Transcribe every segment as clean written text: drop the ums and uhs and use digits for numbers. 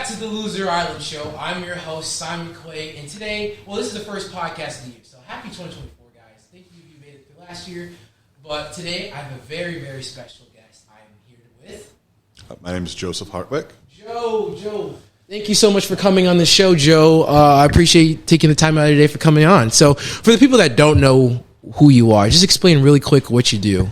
back to the Loser Island Show. I'm your host, Simon Clay, and today, this is the first podcast of the year, so happy 2024, guys. Thank you if you made it through last year, but today I have a very, very special guest I'm here with. My name is Joseph Hartwick. Joe. Thank you so much for coming on the show, Joe. I appreciate you taking the time out of your day for coming on. So, for the people that don't know who you are, just explain really quick what you do.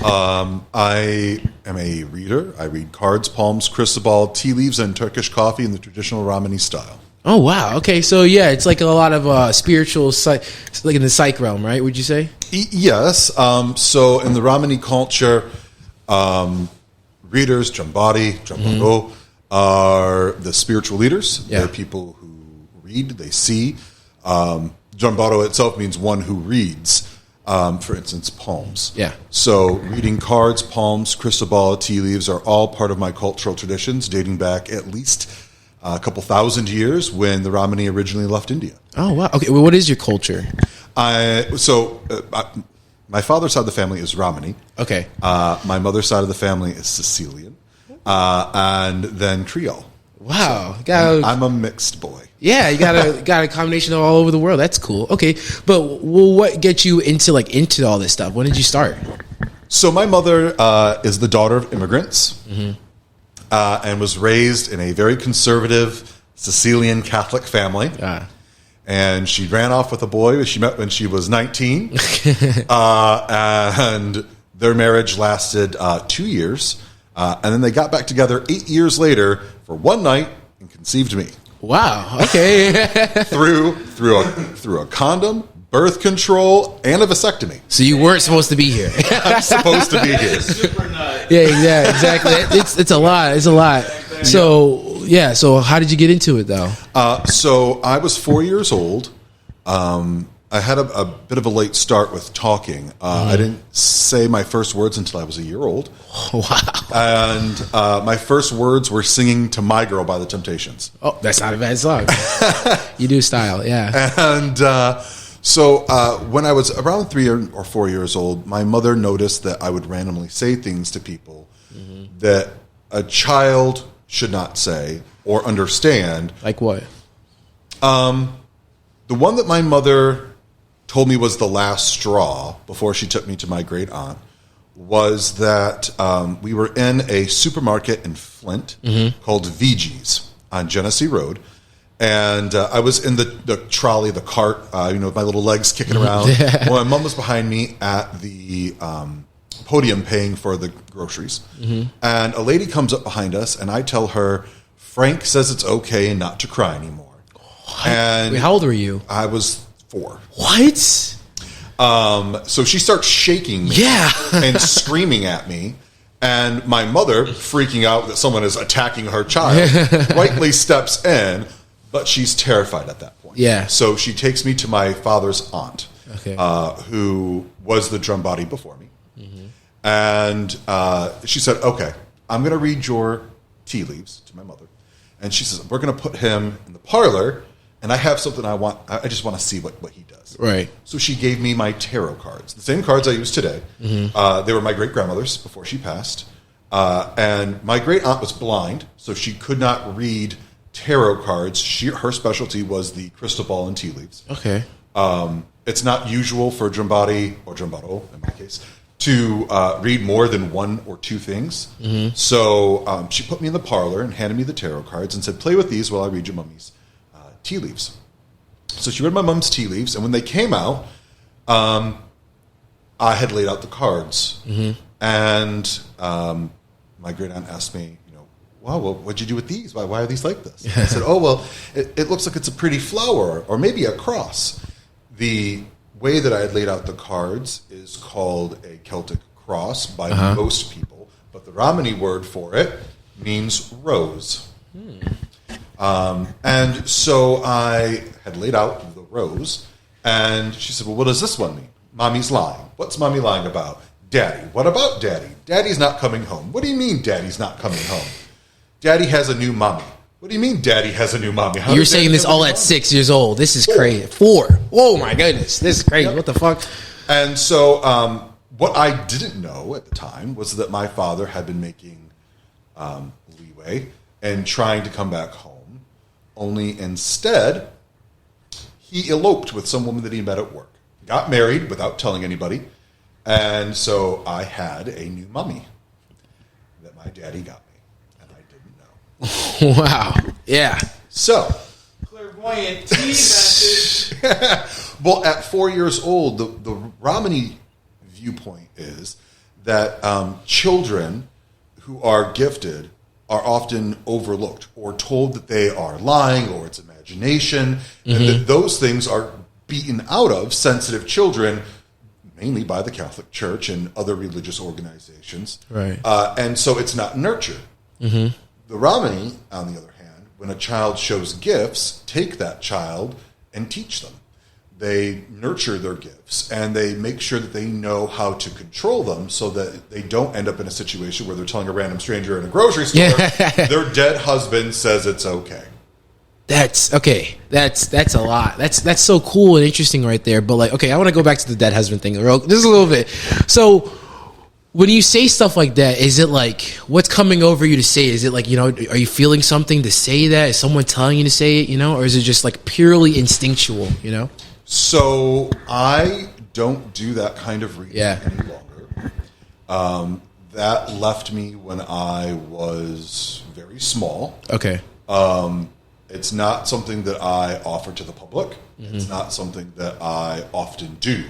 I am a reader. I read cards, palms, crystal ball, tea leaves, and Turkish coffee in the traditional Romani style. Oh, wow. Okay, so yeah, it's like a lot of spiritual, like in the psych realm, right, would you say? Yes. So in the Romani culture, readers, Jambaro, are the spiritual leaders. Yeah. They're people who read, they see. Jambaro itself means one who reads. For instance, palms. Yeah. So reading cards, palms, crystal ball, tea leaves are all part of my cultural traditions dating back at least a couple thousand years when the Romani originally left India. Oh, wow. Okay, well, what is your culture? My father's side of the family is Romani. Okay. My mother's side of the family is Sicilian. And then Creole. Wow. So I'm a mixed boy. Yeah, you got a combination of all over the world. That's cool. Okay, but what gets you into all this stuff? When did you start? So my mother is the daughter of immigrants, and was raised in a very conservative Sicilian Catholic family. And she ran off with a boy she met when she was 19, and their marriage lasted 2 years, and then they got back together 8 years later for one night and conceived me. Wow. Okay. through a condom, birth control, and a vasectomy. So you weren't supposed to be here. I'm supposed to be here. Super nut. Yeah, exactly. It's a lot. It's a lot. So yeah. So how did you get into it though? So I was 4 years old. I had a bit of a late start with talking. I didn't say my first words until I was a year old. Wow. And my first words were singing to My Girl by the Temptations. Oh, that's not a bad song. You do style, yeah. And so when I was around 3 or 4 years old, my mother noticed that I would randomly say things to people that a child should not say or understand. Like what? The one that my mother told me was the last straw before she took me to my great aunt was that we were in a supermarket in Flint called VG's on Genesee Road. And I was in the trolley, the cart, with my little legs kicking around. Well, my mom was behind me at the podium paying for the groceries. And a lady comes up behind us, and I tell her, Frank says it's okay not to cry anymore. What? And wait, how old were you? I was 4. What? So she starts shaking me and screaming at me. And my mother, freaking out that someone is attacking her child, rightly steps in, but she's terrified at that point. Yeah. So she takes me to my father's aunt, who was the drum body before me. And she said, okay, I'm going to read your tea leaves to my mother. And she says, we're going to put him in the parlor, and I have something I just want to see what he does. Right. So she gave me my tarot cards, the same cards I use today. They were my great-grandmother's before she passed. And my great-aunt was blind, so she could not read tarot cards. Her specialty was the crystal ball and tea leaves. Okay. It's not usual for Drambati, or Drambaro in my case, to read more than one or two things. So she put me in the parlor and handed me the tarot cards and said, play with these while I read your mummy's tea leaves. So she read my mom's tea leaves, and when they came out, I had laid out the cards. And my great aunt asked me, wow, well, what'd you do with these? Why are these like this? I said, oh, well, it looks like it's a pretty flower or maybe a cross. The way that I had laid out the cards is called a Celtic cross by most people, but the Romani word for it means rose. And so I had laid out the rose, and she said, well, what does this one mean? Mommy's lying. What's Mommy lying about? Daddy. What about Daddy? Daddy's not coming home. What do you mean Daddy's not coming home? Daddy has a new mommy. What do you mean Daddy has a new mommy? You're saying this all at 6 years old. This is crazy. 4. Oh, my goodness. This is crazy. Yep. What the fuck? And so what I didn't know at the time was that my father had been making leeway and trying to come back home, only instead he eloped with some woman that he met at work, got married without telling anybody, and so I had a new mummy that my daddy got me, and I didn't know. Wow. Yeah. So, Clairvoyant tea message. well, at 4 years old, the Ramani viewpoint is that children who are gifted are often overlooked or told that they are lying or it's imagination, and that those things are beaten out of sensitive children, mainly by the Catholic Church and other religious organizations. Right. And so it's not nurtured. The Ramani, on the other hand, when a child shows gifts, take that child and teach them. They nurture their gifts, and they make sure that they know how to control them so that they don't end up in a situation where they're telling a random stranger in a grocery store their dead husband says it's okay. That's okay. That's a lot. That's so cool and interesting right there. But like, okay, I want to go back to the dead husband thing just a little bit. So when you say stuff like that, is it like, what's coming over you to say? Is it like, are you feeling something to say that? Is someone telling you to say it, or is it just like purely instinctual, So I don't do that kind of reading any longer. That left me when I was very small. Okay. It's not something that I offer to the public. It's not something that I often do.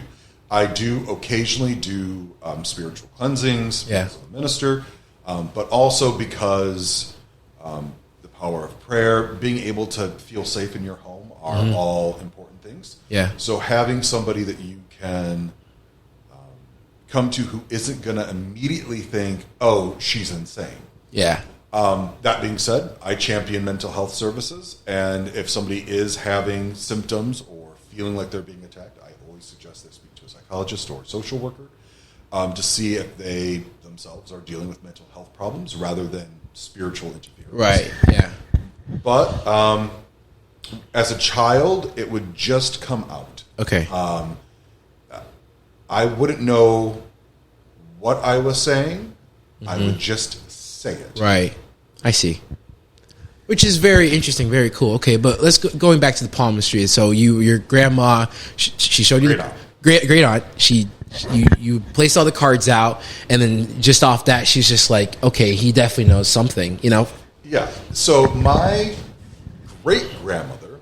I do occasionally do spiritual cleansings as a minister, but also because the power of prayer, being able to feel safe in your home are all important things. Yeah. So having somebody that you can come to who isn't going to immediately think, oh, she's insane. Yeah. That being said, I champion mental health services, and if somebody is having symptoms or feeling like they're being attacked, I always suggest they speak to a psychologist or a social worker to see if they themselves are dealing with mental health problems rather than spiritual interference. Right, yeah. But as a child, it would just come out. Okay. I wouldn't know what I was saying. I would just say it. Right. I see. Which is very interesting, very cool. Okay, but let's going back to the palmistry. So your grandma, she showed you great aunt. You placed all the cards out, and then just off that, she's just like, okay, he definitely knows something, Yeah. So my great grandmother,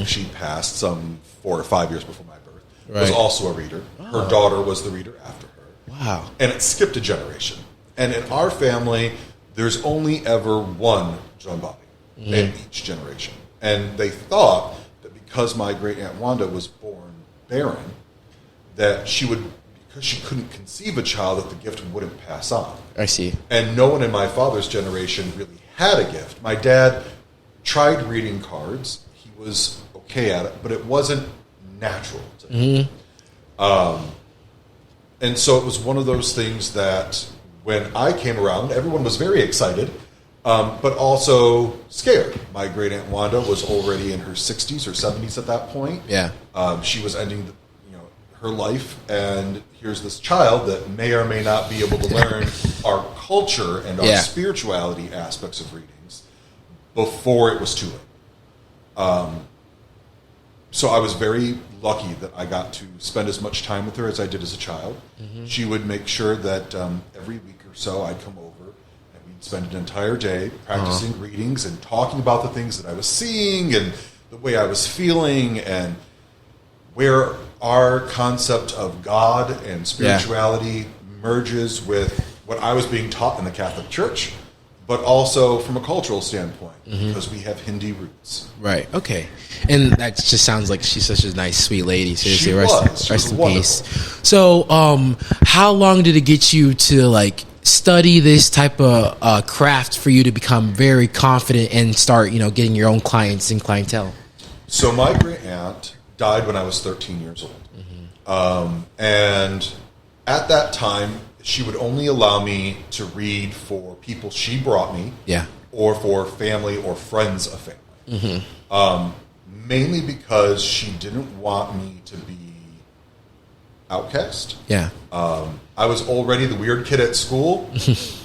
she passed some 4 or 5 years before my birth, was also a reader. Her daughter was the reader after her. Wow. And it skipped a generation. And in our family, there's only ever one drum body in each generation. And they thought that because my great aunt Wanda was born barren, that because she couldn't conceive a child, that the gift wouldn't pass on. I see. And no one in my father's generation really had a gift. My dad tried reading cards. He was okay at it, but it wasn't natural to him. And so it was one of those things that when I came around, everyone was very excited, but also scared. My great aunt Wanda was already in her 60s or 70s at that point. Yeah. She was ending her life, and here's this child that may or may not be able to learn our culture and our spirituality aspects of readings before it was too late. So I was very lucky that I got to spend as much time with her as I did as a child. She would make sure that every week or so I'd come over and we'd spend an entire day practicing readings and talking about the things that I was seeing and the way I was feeling and where our concept of God and spirituality merges with what I was being taught in the Catholic Church, but also from a cultural standpoint, because we have Hindi roots. Right. Okay. And that just sounds like she's such a nice, sweet lady. Seriously, rest in peace. So, how long did it get you to study this type of craft for you to become very confident and start, getting your own clients and clientele? So my great aunt died when I was 13 years old, and at that time, she would only allow me to read for people she brought me, or for family or friends of family. Mainly because she didn't want me to be outcast. Yeah. I was already the weird kid at school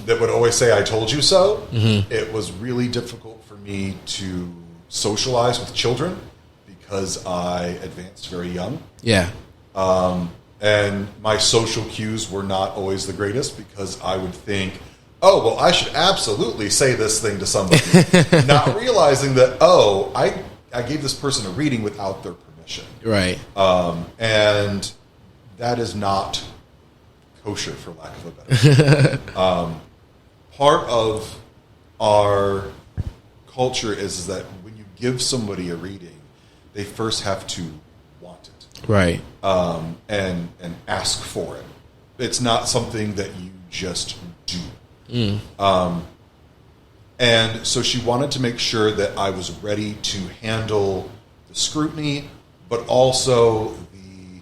that would always say, "I told you so." It was really difficult for me to socialize with children because I advanced very young. Yeah. And my social cues were not always the greatest because I would think, oh, well, I should absolutely say this thing to somebody, not realizing that, I gave this person a reading without their permission. Right. And that is not kosher, for lack of a better term. Part of our culture is that when you give somebody a reading, they first have to want it. Right. And ask for it. It's not something that you just do. And so she wanted to make sure that I was ready to handle the scrutiny, but also the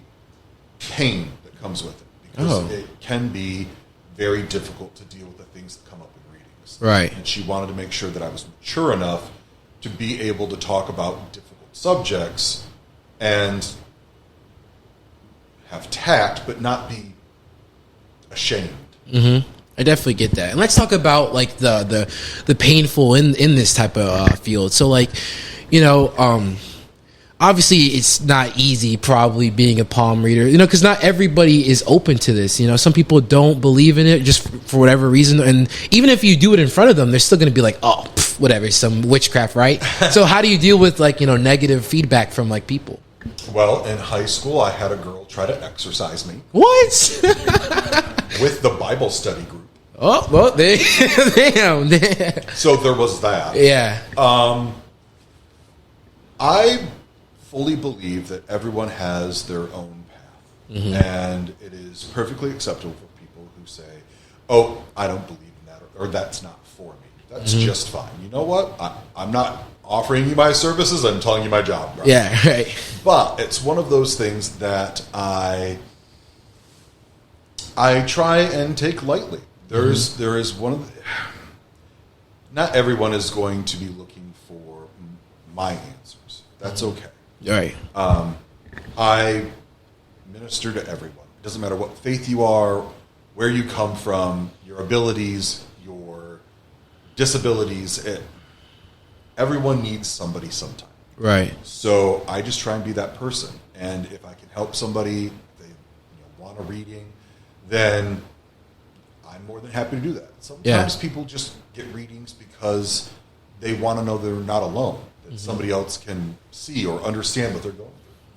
pain that comes with it. Because it can be very difficult to deal with the things that come up in readings. Right. And she wanted to make sure that I was mature enough to be able to talk about difficult subjects and have tact, but not be ashamed. I definitely get that. And let's talk about like the painful in this type of field. So like, obviously it's not easy probably being a palm reader, because not everybody is open to this. Some people don't believe in it just for whatever reason. And even if you do it in front of them, they're still going to be like, oh, whatever, some witchcraft, right? So how do you deal with like, negative feedback from like people? Well, in high school, I had a girl try to exorcise me. What? With the Bible study group. Oh, well, damn. So there was that. Yeah. I fully believe that everyone has their own path. And it is perfectly acceptable for people who say, oh, I don't believe in that, or that's not for me. That's just fine. You know what? I'm not offering you my services. I'm telling you my job. Right? Yeah, right. But it's one of those things that I try and take lightly. There is one of the, not everyone is going to be looking for my answers. That's okay. Right. I minister to everyone. It doesn't matter what faith you are, where you come from, your abilities, your disabilities. Everyone needs somebody sometime. Right. So I just try and be that person. And if I can help somebody, if they want a reading, then I'm more than happy to do that. Sometimes people just get readings because they want to know they're not alone, that somebody else can see or understand what they're going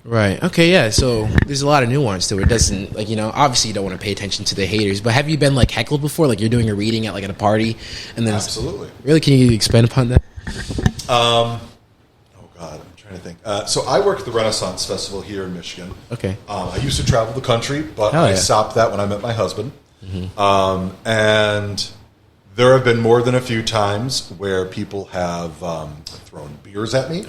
through. Right. Okay, yeah. So there's a lot of nuance to it. It doesn't, like, obviously you don't want to pay attention to the haters, but have you been, like, heckled before? Like, you're doing a reading at a party? And then Absolutely. Really? Can you expand upon that? Oh, God. I'm trying to think. So I work at the Renaissance Festival here in Michigan. Okay. I used to travel the country, but I stopped that when I met my husband. And there have been more than a few times where people have thrown beers at me,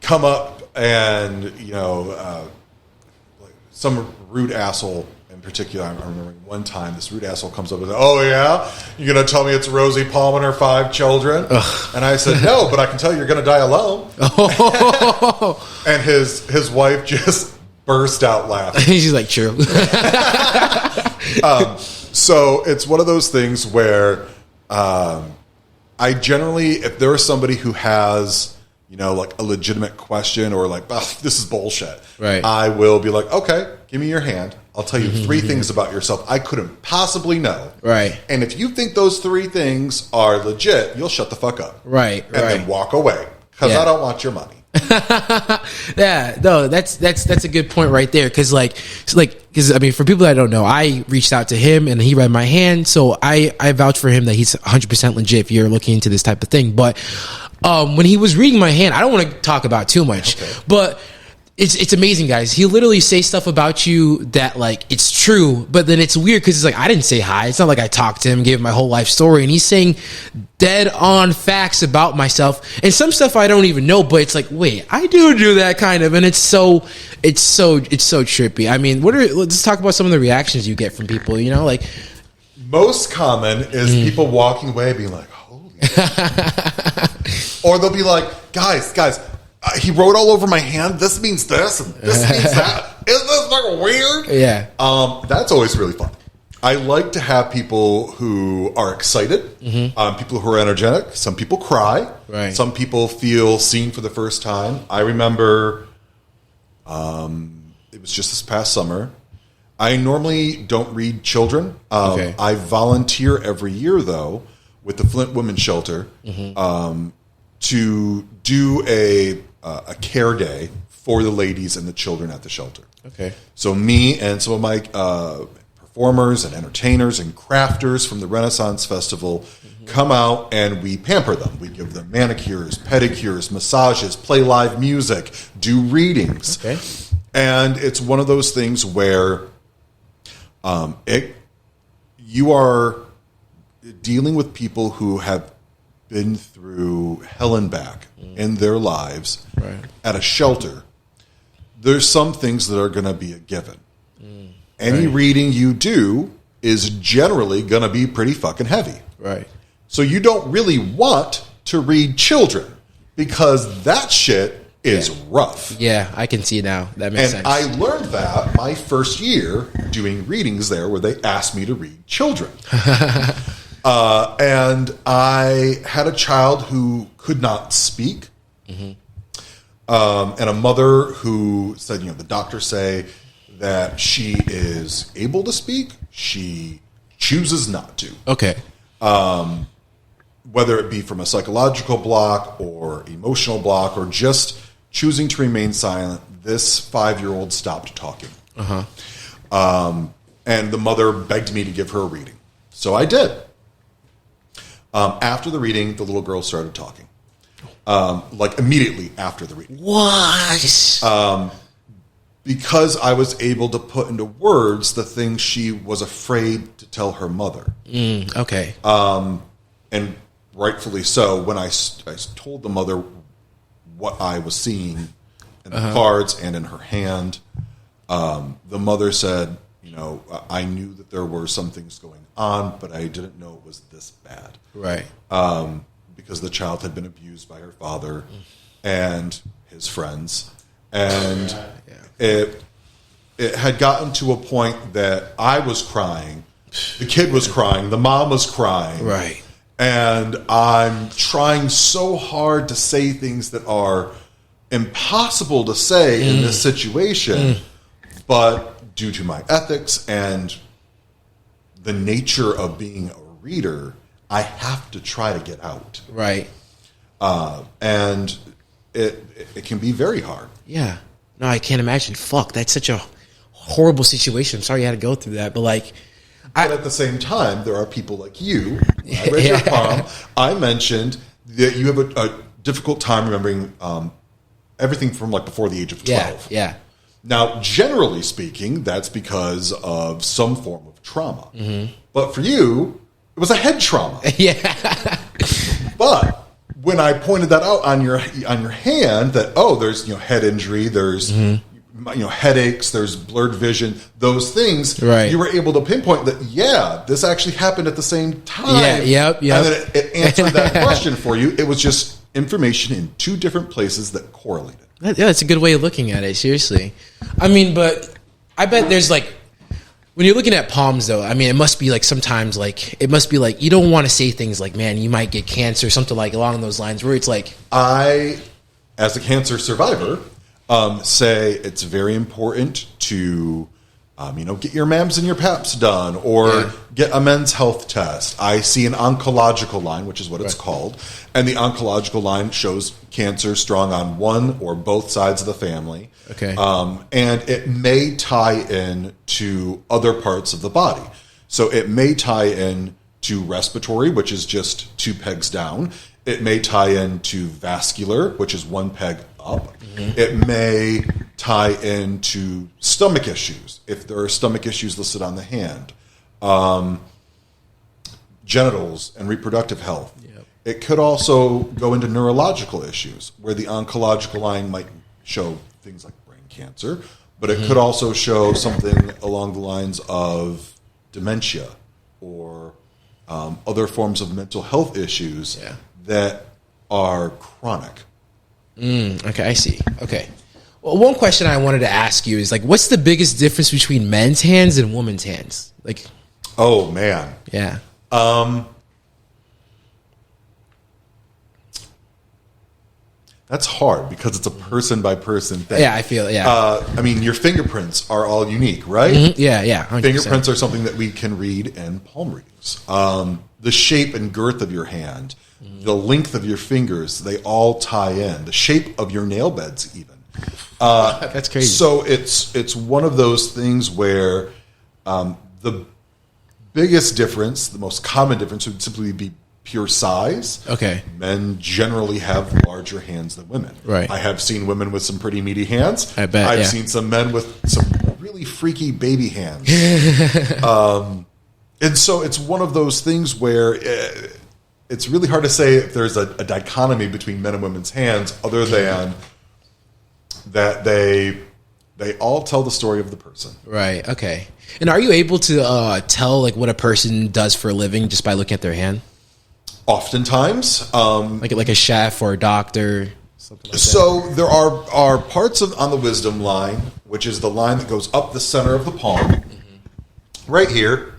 come up and, like some rude asshole in particular. I remember one time this rude asshole comes up and says, oh, yeah? You're going to tell me it's Rosie Palm and her 5 children? And I said, no, but I can tell you you're going to die alone. And his wife just burst out laughing. She's like, true. So it's one of those things where I generally, if there is somebody who has, like a legitimate question or like, this is bullshit, right, I will be like, okay, give me your hand. I'll tell you 3 things about yourself I couldn't possibly know. Right. And if you think those 3 things are legit, you'll shut the fuck up. Right. And then walk away because I don't want your money. Yeah, no, that's a good point right there. Because for people that don't know, I reached out to him and he read my hand, so I vouch for him that he's 100% legit if you're looking into this type of thing. But when he was reading my hand, I don't want to talk about too much, but it's amazing, guys. He literally say stuff about you that like it's true, but then it's weird because it's like I didn't say hi. It's not like I talked to him, gave him my whole life story, and he's saying dead on facts about myself and some stuff I don't even know. But it's like, wait, I do that kind of, and it's so trippy. I mean, let's talk about some of the reactions you get from people. Like most common is people walking away being like, holy. Or they'll be like, guys, he wrote all over my hand, this means this, and this means that. Isn't this like weird? Yeah. That's always really fun. I like to have people who are excited, people who are energetic. Some people cry. Right. Some people feel seen for the first time. I remember it was just this past summer. I normally don't read children. Okay. I volunteer every year, though, with the Flint Women's Shelter to do a care day for the ladies and the children at the shelter. Okay. So me and some of my performers and entertainers and crafters from the Renaissance Festival come out and we pamper them. We give them manicures, pedicures, massages, play live music, do readings. Okay. And it's one of those things where you are dealing with people who have been through hell and back in their lives at a shelter. There's some things that are going to be a given. Any reading you do is generally going to be pretty fucking heavy. Right. So you don't really want to read children because that shit is rough. Yeah, I can see now. That makes sense. And I learned that my first year doing readings there where they asked me to read children. And I had a child who could not speak. And a mother who said, the doctors say that she is able to speak. She chooses not to. Okay. Whether it be from a psychological block or emotional block or just choosing to remain silent, this 5-year-old stopped talking. And the mother begged me to give her a reading. So I did. After the reading, the little girl started talking. Like immediately after the reading. What? Because I was able to put into words the things she was afraid to tell her mother. Okay. And rightfully so, when I told the mother what I was seeing in the cards and in her hand, the mother said, I knew that there were some things going on, but I didn't know it was this bad. Right. Because the child had been abused by her father and his friends. And it had gotten to a point that I was crying, the kid was crying, the mom was crying. Right. And I'm trying so hard to say things that are impossible to say in this situation, but due to my ethics and the nature of being a reader, I have to try to get out. Right. And it can be very hard. Yeah. No, I can't imagine. Fuck, that's such a horrible situation. I'm sorry you had to go through that, but But at the same time, there are people like you. I read your palm. I mentioned that you have a difficult time remembering everything from before the age of 12. Yeah. Now, generally speaking, that's because of some form of trauma. But for you, it was a head trauma. Yeah. But when I pointed that out on your hand, that there's head injury, there's headaches, there's blurred vision, those things, right. You were able to pinpoint that, this actually happened at the same time. Yeah, yep. And then it answered that question for you. It was just information in two different places that correlated. Yeah, that's a good way of looking at it, seriously. But I bet there's when you're looking at palms, though, it must be sometimes it must be you don't want to say things like, man, you might get cancer, or something along those lines, where it's I, as a cancer survivor, say it's very important to, get your MAMs and your PAPs done or get a men's health test. I see an oncological line, which is what it's called, and the oncological line shows cancer strong on one or both sides of the family. Okay. And it may tie in to other parts of the body. So it may tie in to respiratory, which is just 2 pegs down. It may tie into vascular, which is 1 peg up. It may tie into stomach issues, if there are stomach issues listed on the hand. Genitals and reproductive health. Yep. It could also go into neurological issues, where the oncological line might show things like brain cancer, but it could also show something along the lines of dementia or other forms of mental health issues that are chronic. Okay, I see. Okay. Well, one question I wanted to ask you is like, what's the biggest difference between men's hands and women's hands? Like, oh man, yeah. That's hard because it's a person by person thing. Yeah, I feel. Yeah. I mean, your fingerprints are all unique, right? Mm-hmm. Yeah. 100%. Fingerprints are something that we can read in palm readings. The shape and girth of your hand, the length of your fingers, they all tie in. The shape of your nail beds, even. That's crazy. So it's one of those things where the biggest difference, the most common difference, would simply be pure size. Okay. Men generally have larger hands than women. Right. I have seen women with some pretty meaty hands. I bet. I've seen some men with some really freaky baby hands. And so it's one of those things where it's really hard to say if there's a dichotomy between men and women's hands, other than that they all tell the story of the person. Right. Okay. And are you able to tell like what a person does for a living just by looking at their hand? Oftentimes, Like a chef or a doctor, something like that. so there are parts on the wisdom line, which is the line that goes up the center of the palm, right here,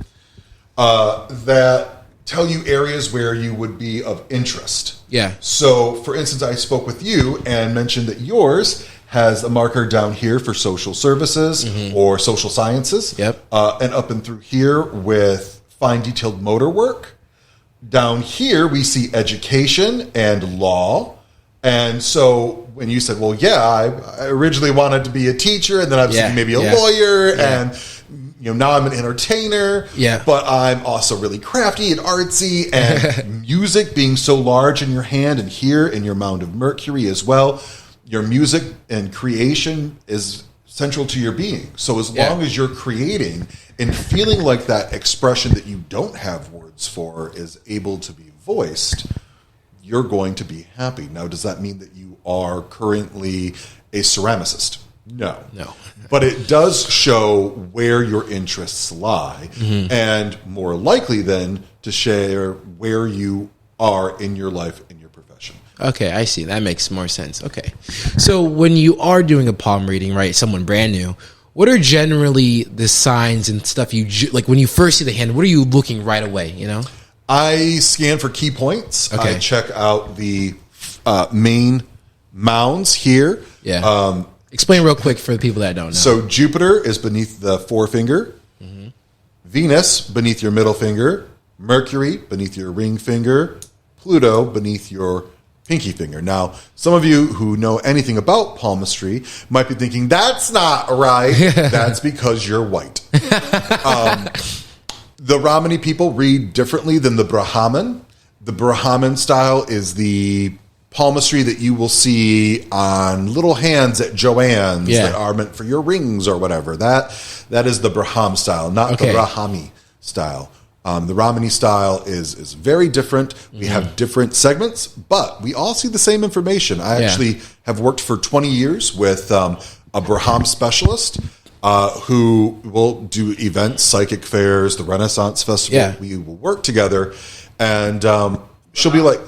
that tell you areas where you would be of interest. Yeah. So, for instance, I spoke with you and mentioned that yours has a marker down here for social services or social sciences. Yep. And up and through here with fine detailed motor work. Down here, we see education and law. And so when you said, well, yeah, I originally wanted to be a teacher, and then I was thinking maybe a lawyer, and now I'm an entertainer, but I'm also really crafty and artsy, and music being so large in your hand and here in your mound of Mercury as well. Your music and creation is central to your being. So as long as you're creating and feeling like that expression that you don't have words for is able to be voiced, you're going to be happy. Now, does that mean that you are currently a ceramicist? No. But it does show where your interests lie, and more likely then to share where you are in your life, in your profession. Okay, I see. That makes more sense. Okay. So when you are doing a palm reading, right, someone brand new, what are generally the signs and stuff like when you first see the hand, what are you looking right away, I scan for key points. Okay. I check out the main mounds here. Yeah. Explain real quick for the people that don't know. So Jupiter is beneath the forefinger. Venus beneath your middle finger. Mercury beneath your ring finger. Pluto beneath your pinky finger. Now, some of you who know anything about palmistry might be thinking, that's not right. That's because you're white. The Ramani people read differently than the Brahman. The Brahman style is the palmistry that you will see on little hands at Joann's that are meant for your rings or whatever. That is the Braham style, not the Brahmi style. The Ramani style is very different. We have different segments, but we all see the same information. I actually have worked for 20 years with a Braham specialist who will do events, psychic fairs, the Renaissance Festival. Yeah. We will work together, and she'll be like,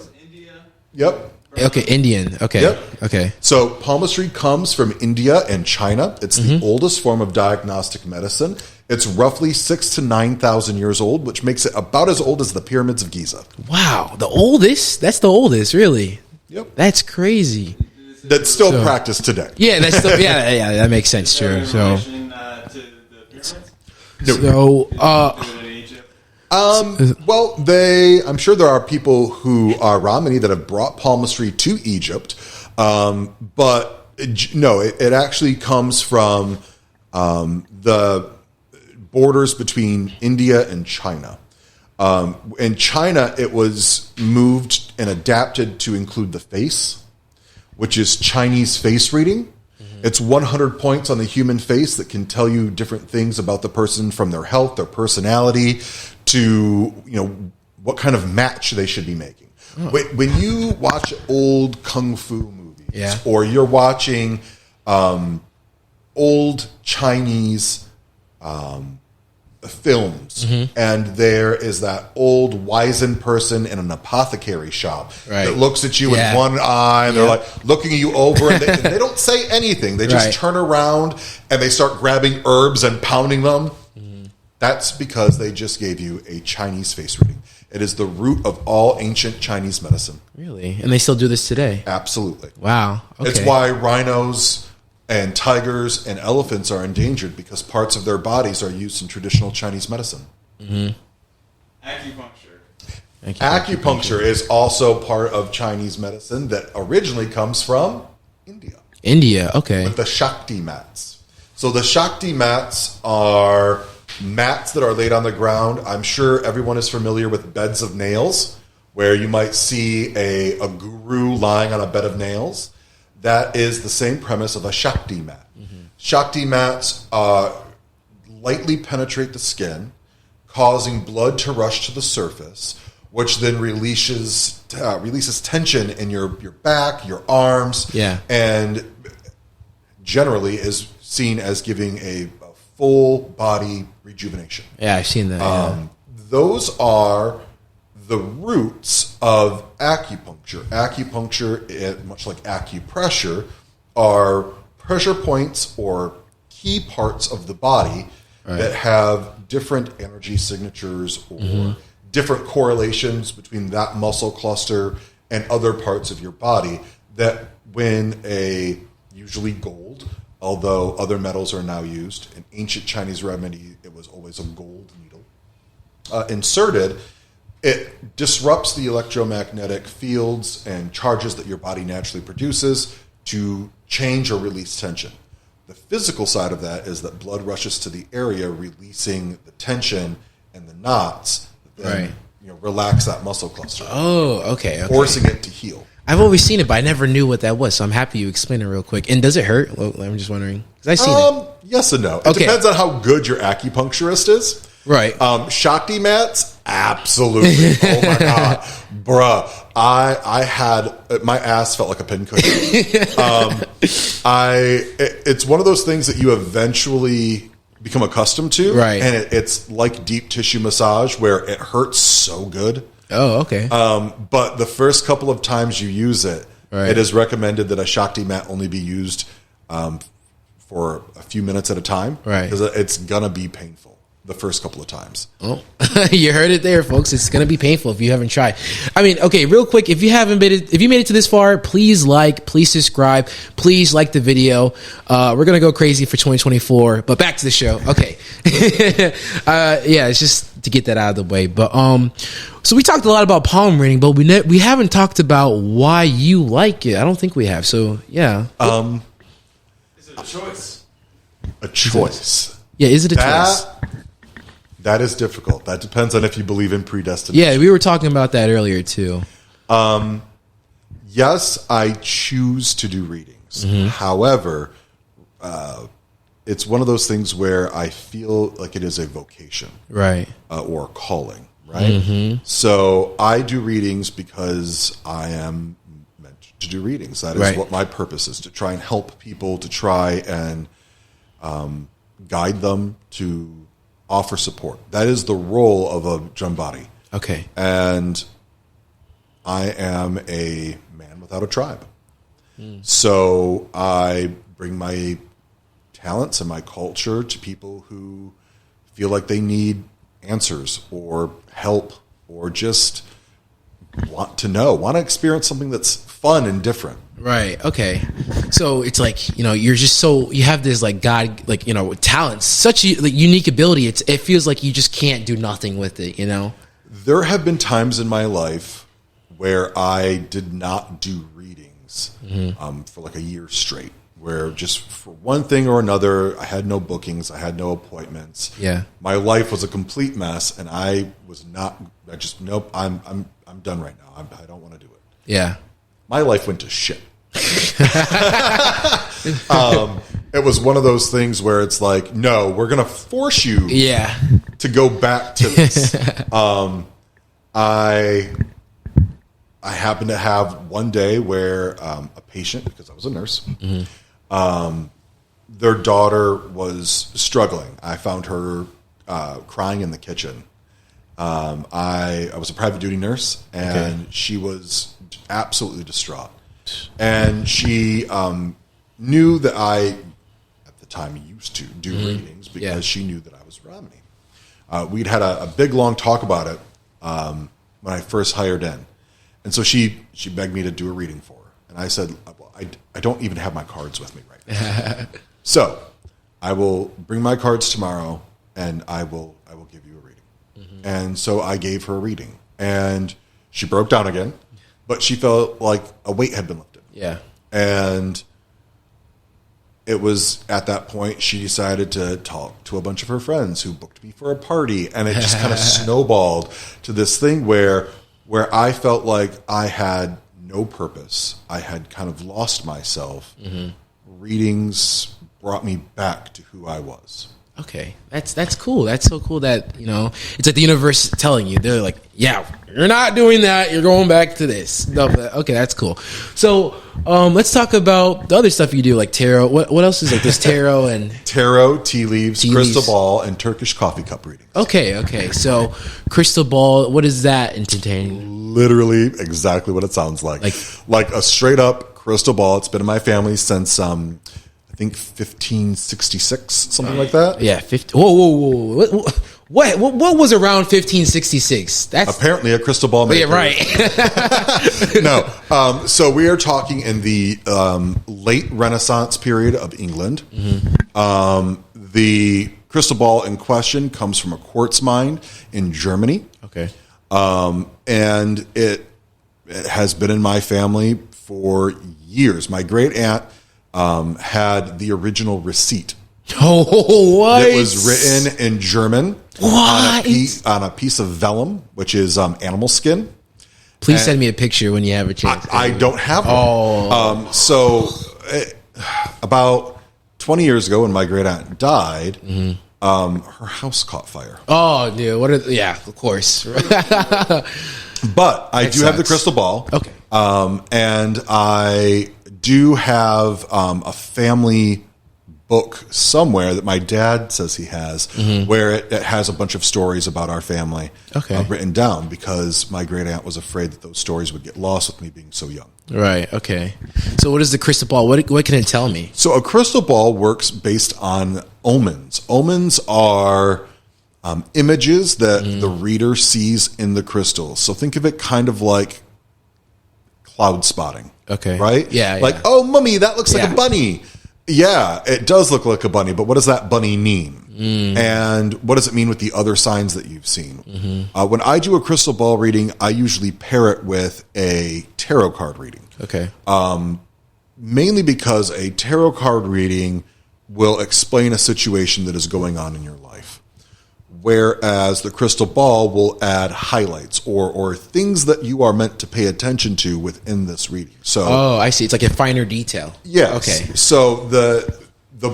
yep. Okay, Indian. Okay. Yep. Okay. So palmistry comes from India and China. It's the oldest form of diagnostic medicine. It's roughly 6,000 to 9,000 years old, which makes it about as old as the pyramids of Giza. Wow, the oldest? That's the oldest, really? Yep. That's crazy. That's still practiced today. Yeah, that's still, yeah, that makes sense too. So, well, I'm sure there are people who are Ramani that have brought palmistry to Egypt, but no, it actually comes from the borders between India and China. In China, it was moved and adapted to include the face, which is Chinese face reading. It's 100 points on the human face that can tell you different things about the person, from their health, their personality, to what kind of match they should be making. When you watch old kung fu movies, or you're watching old Chinese films, and there is that old wizened person in an apothecary shop that looks at you with one eye, and they're like looking you over, and they don't say anything. They just turn around and they start grabbing herbs and pounding them. That's because they just gave you a Chinese face reading. It is the root of all ancient Chinese medicine. Really? And they still do this today? Absolutely. Wow. Okay. It's why rhinos and tigers and elephants are endangered, because parts of their bodies are used in traditional Chinese medicine. Acupuncture is also part of Chinese medicine that originally comes from India. India, okay. With the Shakti mats. So the Shakti mats are mats that are laid on the ground. I'm sure everyone is familiar with beds of nails, where you might see a guru lying on a bed of nails. That is the same premise of a Shakti mat. Shakti mats lightly penetrate the skin, causing blood to rush to the surface, which then releases tension in your back, your arms, and generally is seen as giving a full body rejuvenation. Yeah, I've seen that. Those are the roots of acupuncture. Acupuncture, much like acupressure, are pressure points or key parts of the body that have different energy signatures or different correlations between that muscle cluster and other parts of your body, that when usually gold, although other metals are now used, in ancient Chinese remedy, it was always a gold needle, inserted, it disrupts the electromagnetic fields and charges that your body naturally produces to change or release tension. The physical side of that is that blood rushes to the area, releasing the tension and the knots, that then, relax that muscle cluster. Oh, okay. Forcing it to heal. I've always seen it, but I never knew what that was, so I'm happy you explained it real quick. And does it hurt? Well, I'm just wondering. Because I've seen it. Yes and no. It depends on how good your acupuncturist is. Right. Shakti mats, absolutely. Oh my God. Bruh. I had, my ass felt like a pin cushion. It's one of those things that you eventually become accustomed to. Right. And it's like deep tissue massage, where it hurts so good. Oh, okay. But the first couple of times you use it, it is recommended that a Shakti mat only be used for a few minutes at a time. Right. Because it's going to be painful the first couple of times. Oh, you heard it there, folks. It's going to be painful if you haven't tried. I mean, okay, real quick, if you made it to this far, please please subscribe, please like the video. We're going to go crazy for 2024, but back to the show. Okay. It's just to get that out of the way. But, so we talked a lot about palm reading, but we haven't talked about why you like it. I don't think we have. So, yeah. Is it a choice? A choice. Yeah, is it a choice? That is difficult. That depends on if you believe in predestination. Yeah, we were talking about that earlier too. Yes, I choose to do readings. However, it's one of those things where I feel like it is a vocation, right, or a calling, right? So I do readings because I am meant to do readings. That is what my purpose is, to try and help people, to try and guide them, to offer support. That is the role of a Jambari. Okay. And I am a man without a tribe. So I bring my talents and my culture to people who feel like they need answers or help, or just want to experience something that's fun and different. Right. Okay. So it's like, you're just you have this God, talent, such a unique ability. It feels like you just can't do nothing with it, There have been times in my life where I did not do readings for like a year straight, where just for one thing or another, I had no bookings, I had no appointments. Yeah. My life was a complete mess, and nope, I'm done right now. I don't want to do it. Yeah. My life went to shit. It was one of those things where it's like, no, we're going to force you to go back to this. I happened to have one day where a patient, because I was a nurse, their daughter was struggling. I found her crying in the kitchen. I was a private duty nurse, and she was absolutely distraught. And she knew that I, at the time, used to do readings because she knew that I was Ramani. We'd had a big, long talk about it when I first hired in. And so she begged me to do a reading for her. And I said, well, I don't even have my cards with me right now. So I will bring my cards tomorrow, and I will give you a reading. And so I gave her a reading. And she broke down again, but she felt like a weight had been lifted. Yeah. And it was at that point she decided to talk to a bunch of her friends who booked me for a party. And it just kind of snowballed to this thing where I felt like I had no purpose. I had kind of lost myself. Readings brought me back to who I was. Okay, that's cool. That's so cool that, it's like the universe telling you. They're like, yeah, you're not doing that. You're going back to this. No, okay, that's cool. So let's talk about the other stuff you do, like tarot. What else is like this tarot and tarot, tea leaves, crystal ball, and Turkish coffee cup readings. Okay. So crystal ball, what is that entertaining? Literally exactly what it sounds like. Like a straight up crystal ball. It's been in my family since I think 1566, something like that. Yeah, 50. Whoa. What was around 1566? That's apparently a crystal ball maker. Yeah, right. No. So we are talking in the late Renaissance period of England. The crystal ball in question comes from a quartz mine in Germany. Okay. And it has been in my family for years. My great aunt had the original receipt. Oh, what? It was written in German what? on a piece of vellum, which is animal skin. Please send me a picture when you have a chance. I don't have one. Oh. About 20 years ago, when my great aunt died, her house caught fire. Oh, dude. Yeah, of course. But I do have the crystal ball. Okay. And I do have a family book somewhere that my dad says he has, where it has a bunch of stories about our family written down, because my great aunt was afraid that those stories would get lost with me being so young. Right. Okay. So what is the crystal ball? What can it tell me? So a crystal ball works based on omens. Omens are images that the reader sees in the crystal. So think of it kind of like cloud spotting. Okay. Right? Yeah. Like, oh, mummy, that looks like a bunny. Yeah, it does look like a bunny, but what does that bunny mean? And what does it mean with the other signs that you've seen? When I do a crystal ball reading, I usually pair it with a tarot card reading. Okay. Mainly because a tarot card reading will explain a situation that is going on in your life, whereas the crystal ball will add highlights or things that you are meant to pay attention to within this reading. So, I see. It's like a finer detail. Yes. Okay. So the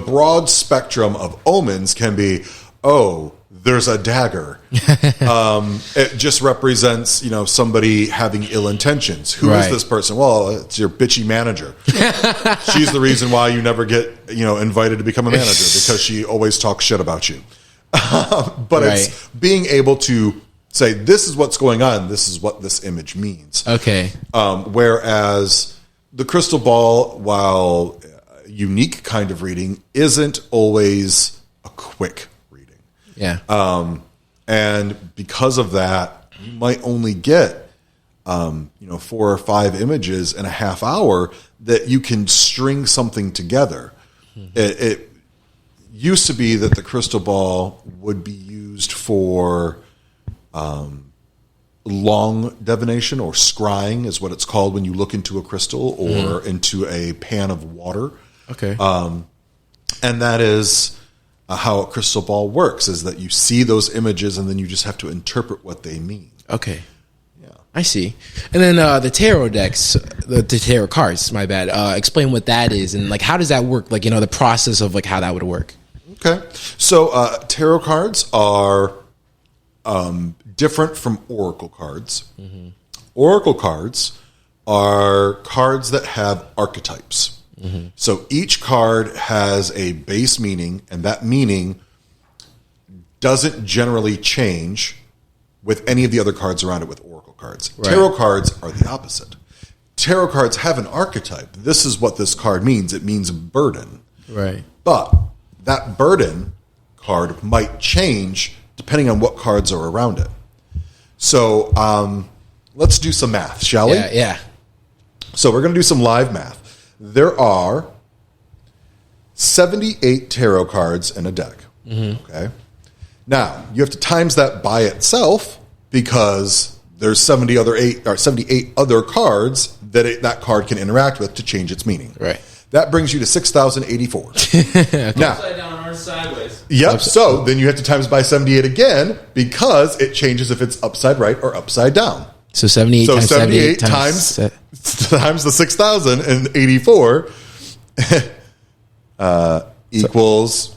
broad spectrum of omens can be, there's a dagger. It just represents, somebody having ill intentions. Who is this person? Well, it's your bitchy manager. She's the reason why you never get, invited to become a manager, because she always talks shit about you. But it's being able to say, this is what's going on. This is what this image means. Okay. Whereas the crystal ball, while a unique kind of reading, isn't always a quick reading. Yeah. And because of that, you might only get, 4 or 5 images in a half hour that you can string something together. It used to be that the crystal ball would be used for long divination, or scrying is what it's called when you look into a crystal or into a pan of water. Okay. And that is how a crystal ball works, is that you see those images and then you just have to interpret what they mean. Okay. Yeah. I see. And then the tarot decks, the tarot cards, my bad. Explain what that is and like how does that work? Like, the process of like how that would work. Okay. So tarot cards are different from oracle cards. Oracle cards are cards that have archetypes. So each card has a base meaning, and that meaning doesn't generally change with any of the other cards around it with oracle cards. Right. Tarot cards are the opposite. Tarot cards have an archetype. This is what this card means. It means burden. Right. But that burden card might change depending on what cards are around it. So let's do some math, shall we? Yeah. So we're going to do some live math. There are 78 tarot cards in a deck. Okay. Now, you have to times that by itself because there's 78 other cards that that card can interact with to change its meaning. Right. That brings you to 6,084. Okay. Now, upside down or sideways. Yep. So then you have to times by 78 again because it changes if it's upside right or upside down. So 78 So times 78 times the 6,084 equals.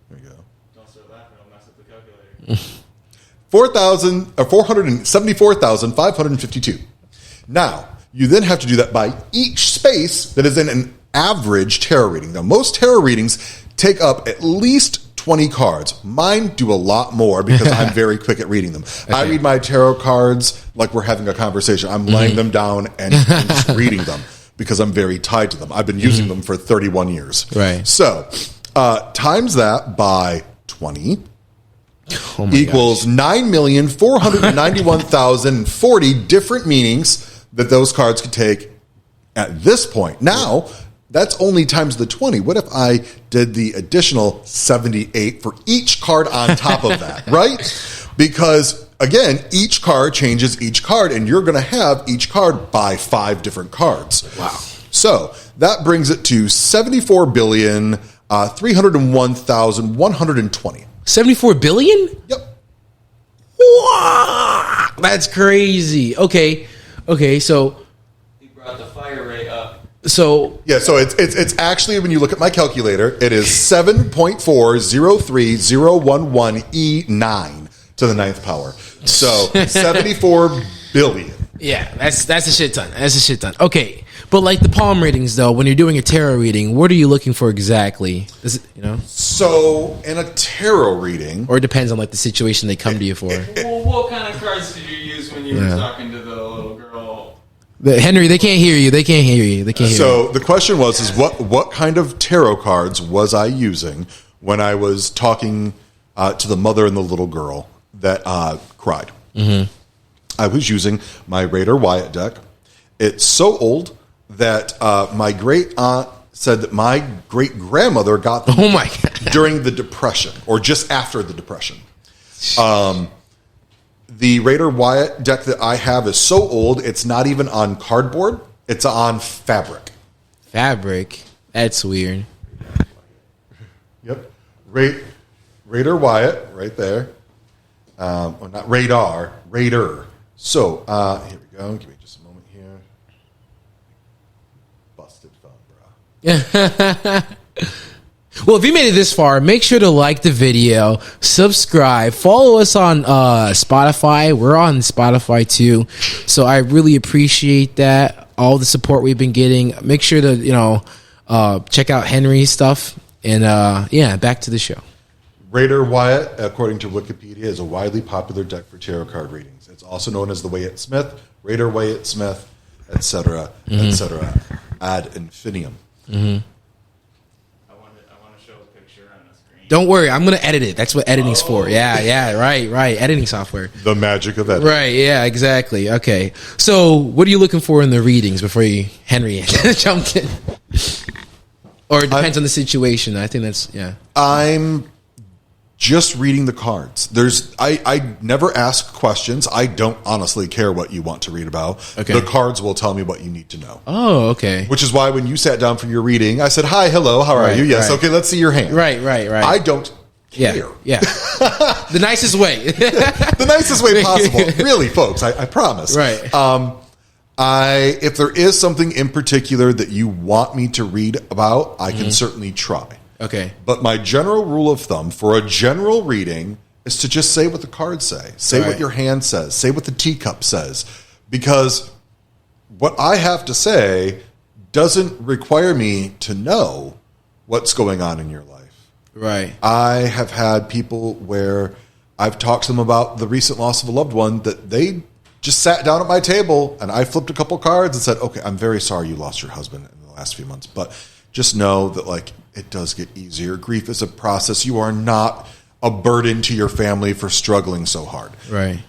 There we go. Don't start laughing, I'll mess up the calculator. 474,552. Now, you then have to do that by each space that is in an average tarot reading. Now, most tarot readings take up at least 20 cards. Mine do a lot more because I'm very quick at reading them. Okay. I read my tarot cards like we're having a conversation. I'm laying them down and just reading them because I'm very tied to them. I've been using them for 31 years. Right. So, times that by 20 equals 9,491,040 different meanings that those cards could take at this point. Now, that's only times the 20. What if I did the additional 78 for each card on top of that, right? Because, again, each card changes each card, and you're going to have each card by 5 different cards. Wow. So that brings it to 74,301,120. 74 billion? Yep. Wow, that's crazy. Okay, so He brought the fire rate up. so it's actually, when you look at my calculator, it is 7.403011E9 to the 9th power. So 74 billion. yeah, that's a shit ton. That's a shit ton. Okay, but like the palm readings though, when you're doing a tarot reading, what are you looking for exactly? Is it, So in a tarot reading, or it depends on like the situation they come to you for. Well, what kind of cards did you use when you were talking to the little girl? Henry, they can't hear you. They can't hear you. They can't hear you. so the question was what kind of tarot cards was I using when I was talking to the mother and the little girl that cried? Mm-hmm. I was using my Raider Wyatt deck. It's so old that my great aunt said that my great grandmother got them Oh my God. during the Depression or just after the Depression. The Raider Wyatt deck that I have is so old, it's not even on cardboard. It's on fabric. Fabric? That's weird. Yep. Raider Wyatt, right there. Well, not radar, Raider. So, here we go. Give me just a moment here. Busted phone, bro. Well, if you made it this far, make sure to like the video, subscribe, follow us on Spotify. We're on Spotify too. So I really appreciate that. All the support we've been getting. Make sure to, check out Henry's stuff. And back to the show. Raider Wyatt, according to Wikipedia, is a widely popular deck for tarot card readings. It's also known as the Wyatt Smith, Raider Wyatt Smith, etc., etc., ad infinitum. I want to show a picture on the screen. Don't worry, I'm going to edit it. That's what editing's for. Yeah, right. Editing software. The magic of editing. Right, yeah, exactly. Okay. So, what are you looking for in the readings before Henry jumped in? Or it depends on the situation. I think that's, yeah. I'm just reading the cards. I never ask questions. I don't honestly care what you want to read about. Okay. The cards will tell me what you need to know. Oh, okay. Which is why when you sat down for your reading, I said, hi, hello, how are Right, you? Yes, right. okay, let's see your hand. Right. I don't care. Yeah. The nicest way. The nicest way possible. Really, folks, I promise. Right. If there is something in particular that you want me to read about, I can certainly try. Okay. But my general rule of thumb for a general reading is to just say what the cards say. Say Right. what your hand says. Say what the teacup says. Because what I have to say doesn't require me to know what's going on in your life. Right. I have had people where I've talked to them about the recent loss of a loved one that they just sat down at my table and I flipped a couple cards and said, okay, I'm very sorry you lost your husband in the last few months, but just know that like it does get easier. Grief is a process. You are not a burden to your family for struggling so hard. Right.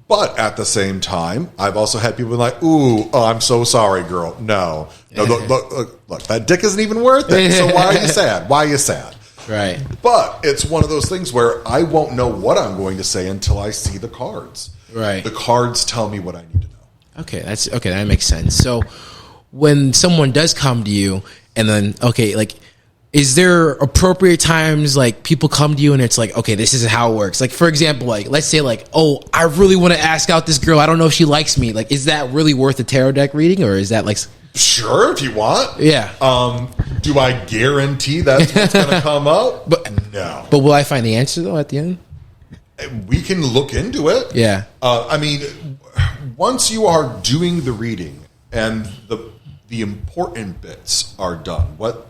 But at the same time, I've also had people be like, ooh, oh, I'm so sorry, girl. No, look, that dick isn't even worth it. So why are you sad? Why are you sad? Right. But it's one of those things where I won't know what I'm going to say until I see the cards. Right. The cards tell me what I need to know. Okay, that makes sense. So when someone does come to you and then, okay, like, is there appropriate times like people come to you and it's like, okay, this is how it works? Like, for example, like, let's say like, oh, I really want to ask out this girl. I don't know if she likes me. Like, is that really worth a tarot deck reading, or is that like... Sure, if you want. Yeah. Do I guarantee that's what's going to come up? No. But will I find the answer though at the end? We can look into it. Yeah. I mean, once you are doing the reading and the important bits are done, what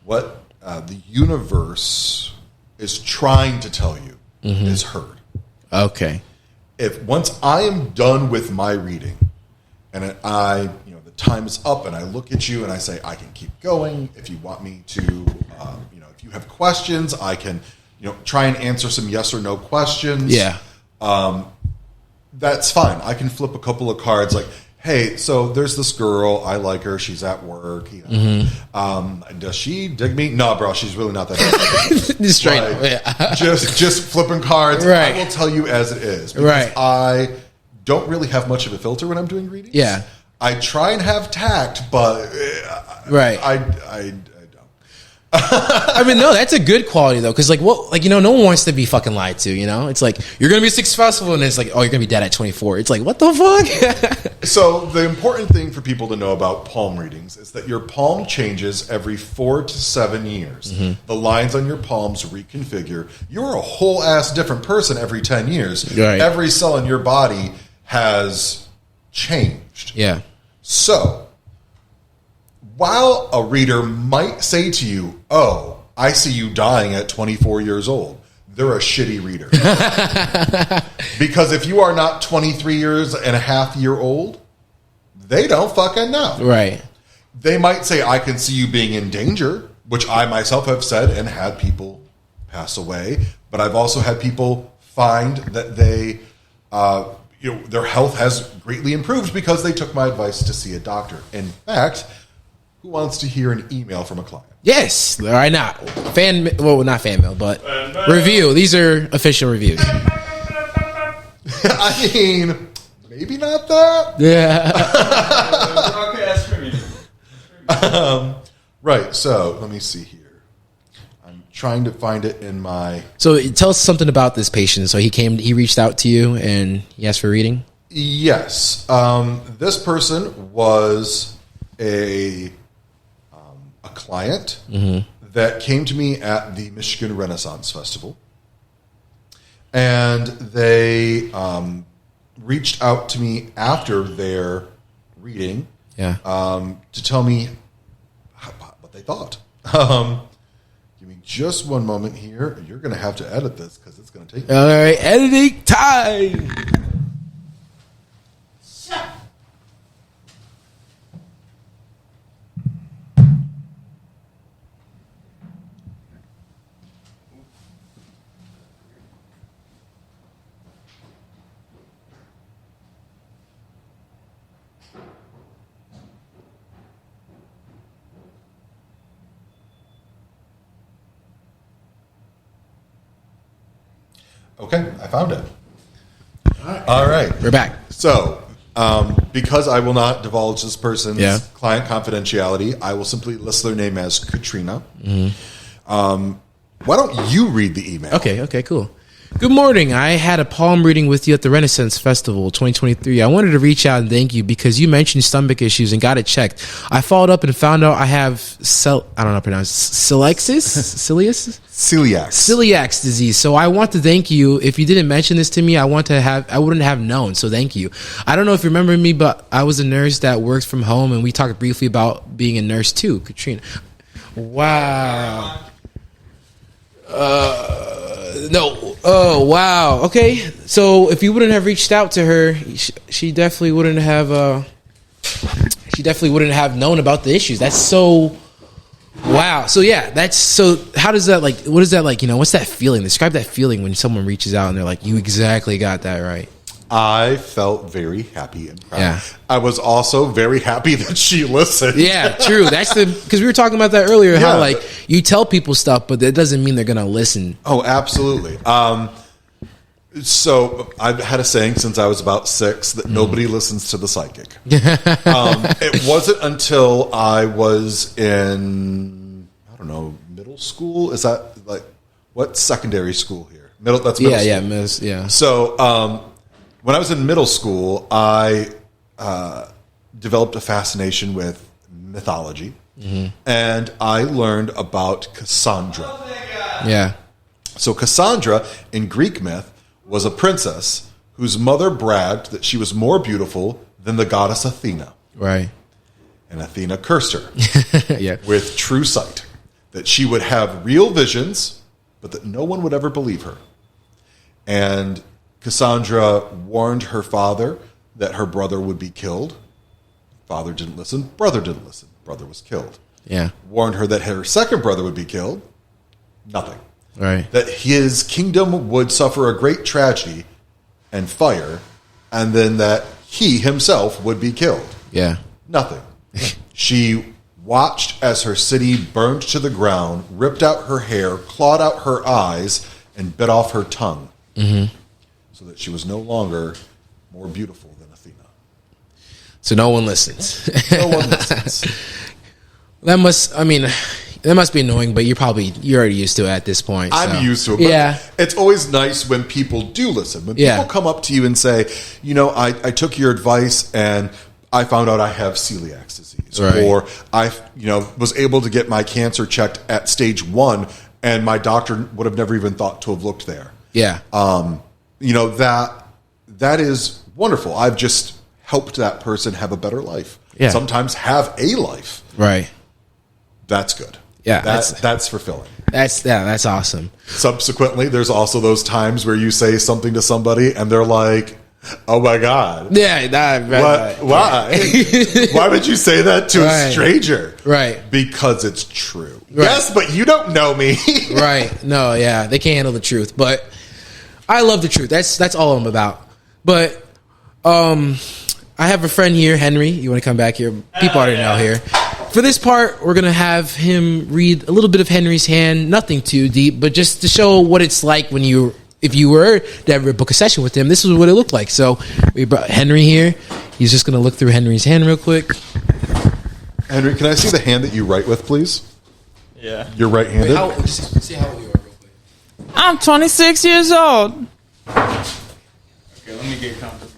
the universe is trying to tell you is heard. Okay. If once I am done with my reading and the time is up and I look at you and I say, I can keep going. If you want me to, if you have questions, I can, try and answer some yes or no questions. Yeah. That's fine. I can flip a couple of cards like, hey, so there's this girl. I like her. She's at work. Does she dig me? No, bro. She's really not that. Just straight up. Yeah. just flipping cards. Right. I will tell you as it is. Because right. I don't really have much of a filter when I'm doing readings. Yeah. I try and have tact, but right. I don't. I mean, no, that's a good quality though, because no one wants to be fucking lied to. It's like you're gonna be successful, and it's like, oh, you're gonna be dead at 24. It's like, what the fuck? So the important thing for people to know about palm readings is that your palm changes every 4 to 7 years. The lines on your palms reconfigure. You're a whole ass different person every 10 years. Right. Every cell in your body has changed. Yeah. So, while a reader might say to you, oh, I see you dying at 24 years old, they're a shitty reader. Because if you are not 23 years and a half year old, they don't fucking know. Right. They might say, I can see you being in danger, which I myself have said and had people pass away. But I've also had people find that they... their health has greatly improved because they took my advice to see a doctor. In fact, who wants to hear an email from a client? Yes, right now. Not fan mail, but review. These are official reviews. I mean, maybe not that. Yeah. Right, so let me see here. I'm trying to find it in my... So tell us something about this patient. So he reached out to you and he asked for a reading? Yes. This person was a client that came to me at the Michigan Renaissance Festival. And they reached out to me after their reading to tell me what they thought. Give me just one moment here. You're going to have to edit this because it's going to take... All right, editing time. Okay, I found it. All right. We're back. So, because I will not divulge this person's client confidentiality, I will simply list their name as Katrina. Why don't you read the email? Okay, cool. Good morning. I had a palm reading with you at the Renaissance Festival 2023. I wanted to reach out and thank you because you mentioned stomach issues and got it checked. I followed up and found out I have celiac disease. So I want to thank you. If you didn't mention this to me, I wouldn't have known. So thank you. I don't know if you remember me, but I was a nurse that works from home, and we talked briefly about being a nurse too, Katrina. Wow. No. Oh, wow. Okay. So if you wouldn't have reached out to her, she definitely wouldn't have. She definitely wouldn't have known about the issues. That's so. Wow. So yeah, that's so. How does that like? What is that like? What's that feeling? Describe that feeling when someone reaches out and they're like, "You exactly got that right." I felt very happy and proud. Yeah. I was also very happy that she listened. Yeah, true. That's because we were talking about that earlier. Yeah. How like you tell people stuff, but that doesn't mean they're gonna listen. Oh, absolutely. So I've had a saying since I was about 6 that nobody listens to the psychic. It wasn't until I was in, I don't know, middle school. Is that like what's secondary school here? That's middle school. Yeah. So when I was in middle school, I developed a fascination with mythology, and I learned about Cassandra. Yeah. So Cassandra in Greek myth was a princess whose mother bragged that she was more beautiful than the goddess Athena. Right. And Athena cursed her Yeah. with true sight, that she would have real visions, but that no one would ever believe her. And Cassandra warned her father that her brother would be killed. Father didn't listen. Brother didn't listen. Brother was killed. Yeah. Warned her that her second brother would be killed. Nothing. Right. That his kingdom would suffer a great tragedy and fire, and then that he himself would be killed. Yeah. Nothing. She watched as her city burned to the ground, ripped out her hair, clawed out her eyes, and bit off her tongue. So that she was no longer more beautiful than Athena. So no one listens. No one listens. That must be annoying, but you're already used to it at this point. I'm used to it. But yeah. It's always nice when people do listen. When people come up to you and say, I took your advice and I found out I have celiac disease. Right. Or I was able to get my cancer checked at stage 1 and my doctor would have never even thought to have looked there. Yeah. That is wonderful. I've just helped that person have a better life. Yeah. Sometimes have a life. Right. That's good. Yeah. That's fulfilling. That's awesome. Subsequently, there's also those times where you say something to somebody and they're like, "Oh my God." Yeah. Why? Why would you say that to a stranger? Right. Because it's true. Right. Yes, but you don't know me. Right. No, yeah. They can't handle the truth. But I love the truth. That's all I'm about. But I have a friend here, Henry. You want to come back here? People already know here. For this part, we're going to have him read a little bit of Henry's hand. Nothing too deep, but just to show what it's like if you were to ever book a session with him, this is what it looked like. So we brought Henry here. He's just going to look through Henry's hand real quick. Henry, can I see the hand that you write with, please? Yeah. You're right-handed? Just see how old you are real quick. I'm 26 years old. Okay, let me get comfortable.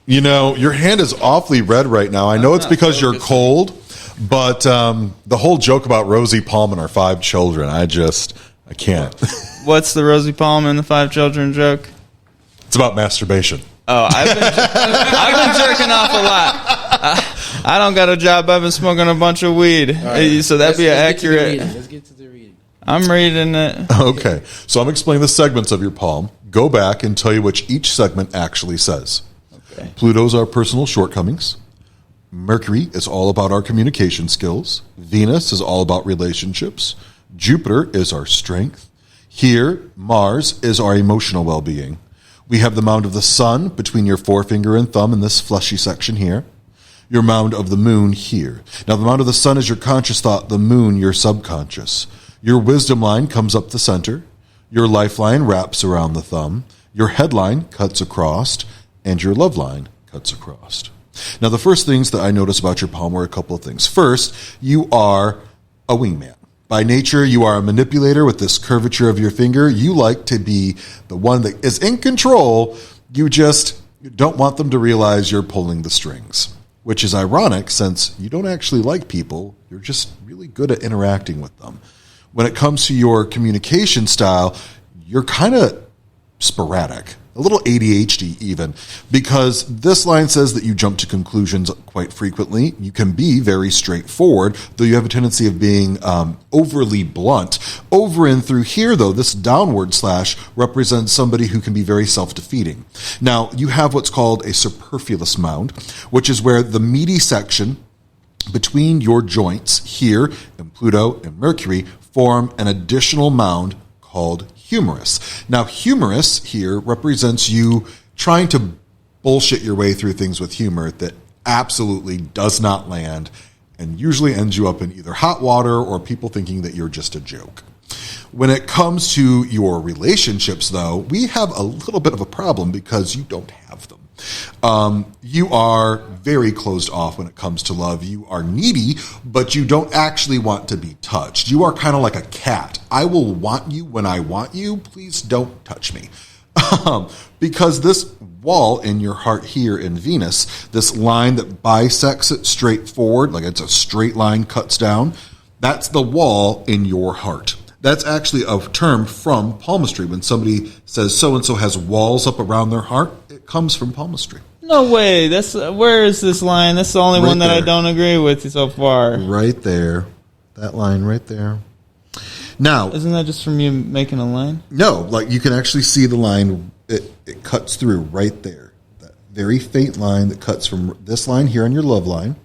Your hand is awfully red right now. I know it's because you're cold, but the whole joke about Rosie Palm and our 5 children, I can't. What's the Rosie Palm and the 5 children joke? It's about masturbation. Oh, I've been jerking off a lot. I don't got a job. I've been smoking a bunch of weed. Right. So that'd be accurate. Let's get to the reading. I'm reading it. Okay, so I'm explaining the segments of your palm. Go back and tell you what each segment actually says. Okay. Pluto's our personal shortcomings. Mercury is all about our communication skills. Venus is all about relationships. Jupiter is our strength. Here, Mars is our emotional well-being. We have the mound of the sun between your forefinger and thumb in this fleshy section here. Your mound of the moon here. Now, the mound of the sun is your conscious thought, the moon your subconscious. Your wisdom line comes up the center. Your lifeline wraps around the thumb. Your headline cuts across, and your love line cuts across. Now, the first things that I notice about your palm are a couple of things. First, you are a wingman. By nature, you are a manipulator with this curvature of your finger. You like to be the one that is in control. You just don't want them to realize you're pulling the strings, which is ironic since you don't actually like people. You're just really good at interacting with them. When it comes to your communication style, you're kind of sporadic. a little ADHD even, because this line says that you jump to conclusions quite frequently. You can be very straightforward, though you have a tendency of being overly blunt. Over and through here, though, this downward slash represents somebody who can be very self-defeating. Now, you have what's called a superfluous mound, which is where the meaty section between your joints here in Pluto and Mercury form an additional mound called humerus. Now, humerus here represents you trying to bullshit your way through things with humor that absolutely does not land and usually ends you up in either hot water or people thinking that you're just a joke. When it comes to your relationships, though, we have a little bit of a problem because you don't have them. You are very closed off when it comes to love. You are needy, but you don't actually want to be touched. You are kind of like a cat. I will want you when I want you. Please don't touch me. Because this wall in your heart here in Venus, this line that bisects it straight forward, like it's a straight line cuts down, that's the wall in your heart. That's actually a term from palmistry. When somebody says so-and-so has walls up around their heart, it comes from palmistry. No way. That's where is this line? That's the only one that I don't agree with so far. Right there. That line right there. Now, isn't that just from you making a line? No, like you can actually see the line. It cuts through right there. That very faint line that cuts from this line here on your love line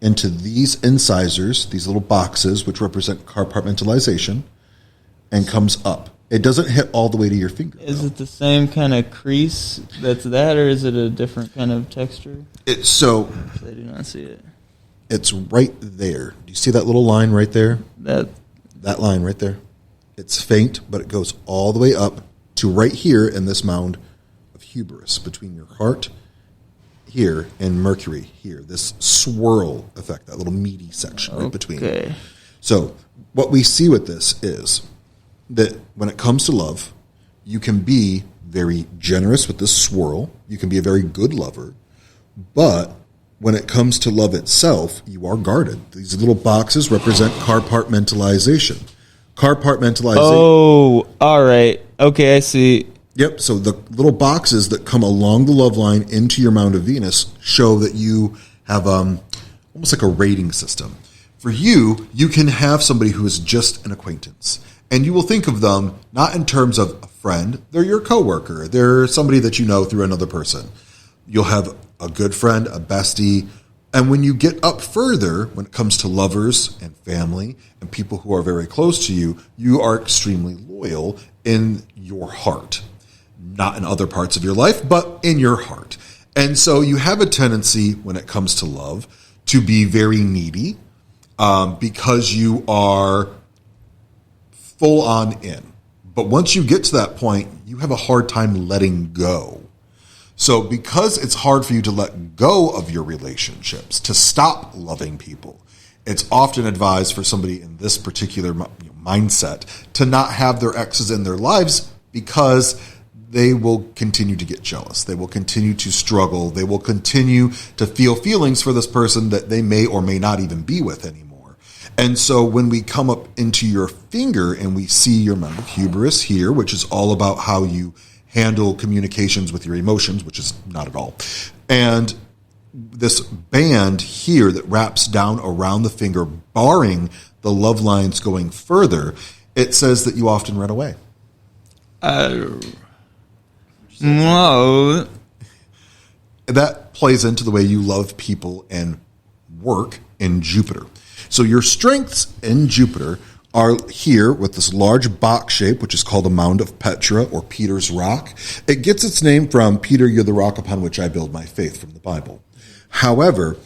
into these incisors, these little boxes, which represent compartmentalization, and comes up. It doesn't hit all the way to your finger. Is it the same kind of crease that's that, or is it a different kind of texture? I do not see it. It's right there. Do you see that little line right there? That line right there. It's faint, but it goes all the way up to right here in this mound of hubris between your heart here and Mercury here. This swirl effect, that little meaty section right between. So what we see with this is that when it comes to love, you can be very generous with this swirl. You can be a very good lover. But when it comes to love itself, you are guarded. These little boxes represent compartmentalization. Oh, all right. Okay, I see. Yep, so the little boxes that come along the love line into your mound of Venus show that you have almost like a rating system. For you, you can have somebody who is just an acquaintance. And you will think of them not in terms of a friend. They're your coworker. They're somebody that you know through another person. You'll have a good friend, a bestie. And when you get up further, when it comes to lovers and family and people who are very close to you, you are extremely loyal in your heart. Not in other parts of your life, but in your heart. And so you have a tendency when it comes to love to be very needy because you are full on in. But once you get to that point, you have a hard time letting go. So because it's hard for you to let go of your relationships, to stop loving people, it's often advised for somebody in this particular mindset to not have their exes in their lives because they will continue to get jealous. They will continue to struggle. They will continue to feel feelings for this person that they may or may not even be with anymore. And so when we come up into your finger and we see your mound of hubris here, which is all about how you handle communications with your emotions, which is not at all. And this band here that wraps down around the finger, barring the love lines going further, it says that you often run away. No. That plays into the way you love people and work in Jupiter. So your strengths in Jupiter are here with this large box shape, which is called a mound of Petra or Peter's rock. It gets its name from Peter, you're the rock upon which I build my faith from the Bible. However,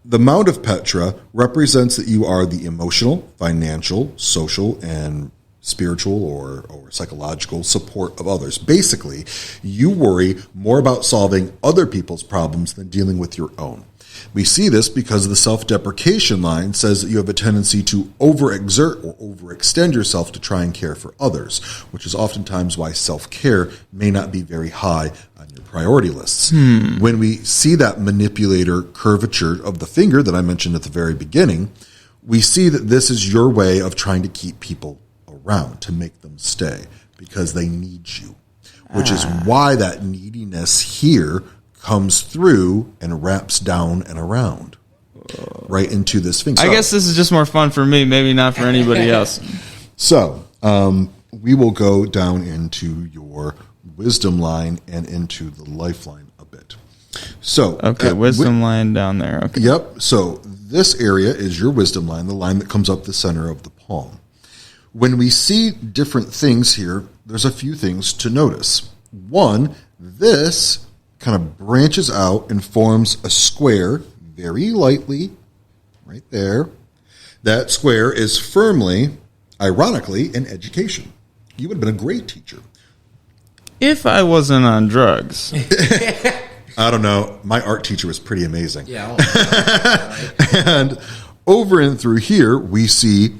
the mound of Petra represents that you are the emotional, financial, social, and spiritual or psychological support of others. Basically, you worry more about solving other people's problems than dealing with your own. We see this because the self-deprecation line says that you have a tendency to overexert or overextend yourself to try and care for others, which is oftentimes why self-care may not be very high on your priority lists. When we see that manipulator curvature of the finger that I mentioned at the very beginning, we see that this is your way of trying to keep people around, to make them stay, because they need you. which is why that neediness here comes through and wraps down and around right into this sphinx. I guess this is just more fun for me, maybe not for anybody else. So we will go down into your wisdom line and into the lifeline a bit. So Okay, wisdom line down there. Okay. Yep. So this area is your wisdom line, the line that comes up the center of the palm. When we see different things here, there's a few things to notice. One, this kind of branches out and forms a square very lightly right there. That square is firmly, ironically, in education. You would have been a great teacher. If I wasn't on drugs. I don't know. My art teacher was pretty amazing. Yeah. And over and through here, we see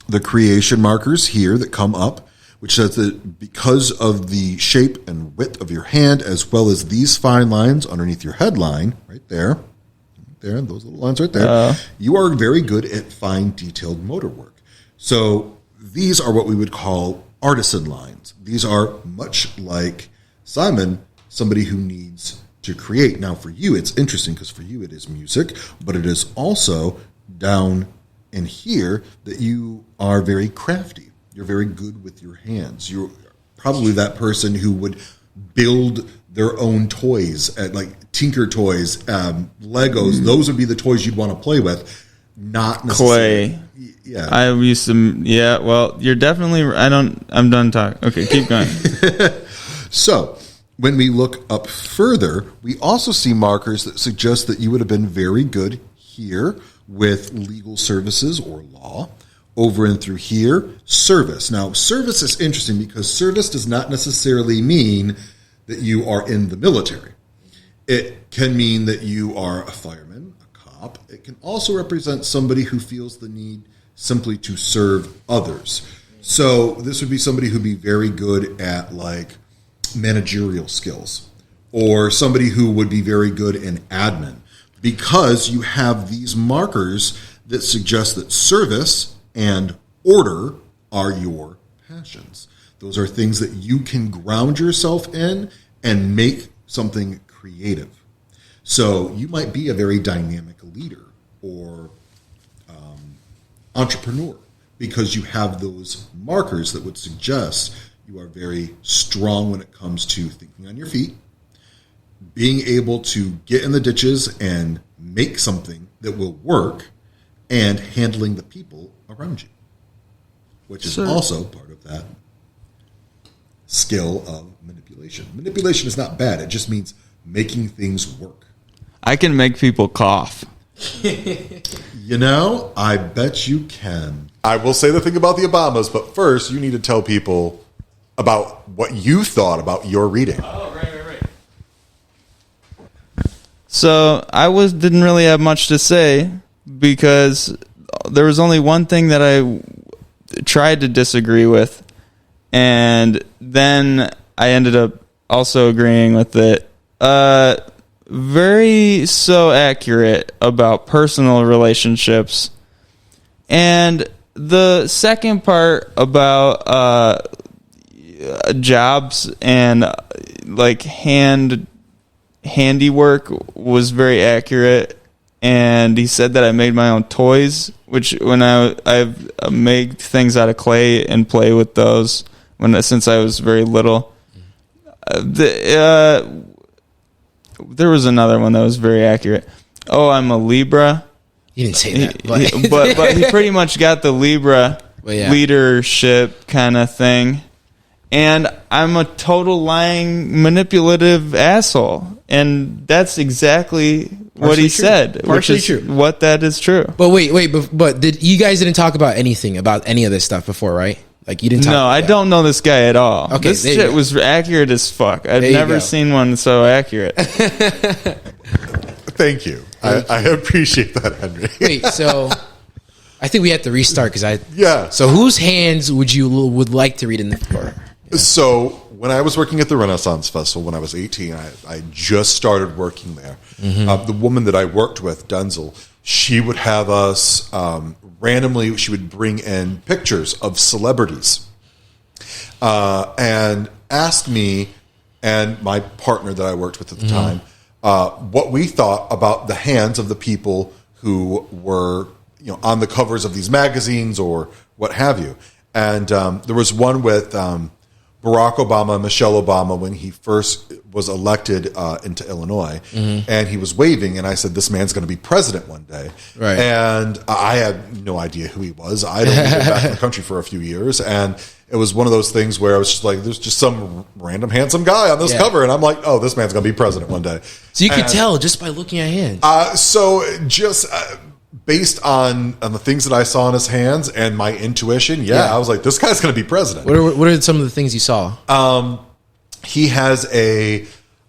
the creation markers here that come up, which says that because of the shape and width of your hand, as well as these fine lines underneath your headline, right there, those little lines right there, you are very good at fine, detailed motor work. So these are what we would call artisan lines. These are much like Simon, somebody who needs to create. Now, for you, it's interesting because for you it is music, but it is also down in here that you are very crafty. You're very good with your hands. You're probably that person who would build their own toys, like Tinker Toys, Legos. Those would be the toys you'd want to play with, not necessarily Clay. Yeah. I used to, yeah, well, you're definitely, I'm done talking. Okay, keep going. So, when we look up further, we also see markers that suggest that you would have been very good here with legal services or law. Over and through here, service. Now, service is interesting because service does not necessarily mean that you are in the military. It can mean that you are a fireman, a cop. It can also represent somebody who feels the need simply to serve others. So this would be somebody who'd be very good at like managerial skills, or somebody who would be very good in admin, because you have these markers that suggest that service and order are your passions. Those are things that you can ground yourself in and make something creative. So you might be a very dynamic leader or entrepreneur because you have those markers that would suggest you are very strong when it comes to thinking on your feet, being able to get in the ditches and make something that will work, and handling the people around you, which is also part of that skill of manipulation. Manipulation is not bad. It just means making things work. I can make people cough. You know, I bet you can. I will say the thing about the Obamas, but first you need to tell people about what you thought about your reading. Oh, right. So I didn't really have much to say because there was only one thing that I tried to disagree with, and then I ended up also agreeing with it. Very so accurate about personal relationships, and the second part about jobs and like handiwork was very accurate. And he said that I made my own toys, which when I've made things out of clay and play with those since I was very little. There was another one that was very accurate. Oh, I'm a Libra. You didn't say that, but he pretty much got the Libra leadership kind of thing. And I'm a total lying, manipulative asshole. And that's exactly what he said. Partially which is true. What that is true. But wait, but you guys didn't talk about anything about any of this stuff before, right? Like you didn't talk No, about I that. don't know this guy at all. Okay, This there you shit go. was accurate as fuck. I've There you never go. seen one so accurate. Thank you. I appreciate that, Henry. Wait, so I think we have to restart because Yeah. So whose hands would like to read in the floor? So when I was working at the Renaissance Festival when I was 18, I just started working there. The woman that I worked with, Denzel, she would have us randomly, she would bring in pictures of celebrities and ask me and my partner that I worked with at the time, what we thought about the hands of the people who were, on the covers of these magazines or what have you. And there was one with Barack Obama, Michelle Obama, when he first was elected into Illinois, and he was waving, and I said, this man's going to be president one day. Right. And I had no idea who he was. I'd only been back in the country for a few years, and it was one of those things where I was just like, there's just some random handsome guy on this cover, and I'm like, oh, this man's going to be president one day. So you could tell just by looking at hands. Based on the things that I saw in his hands and my intuition, I was like, this guy's going to be president. What are some of the things you saw? He has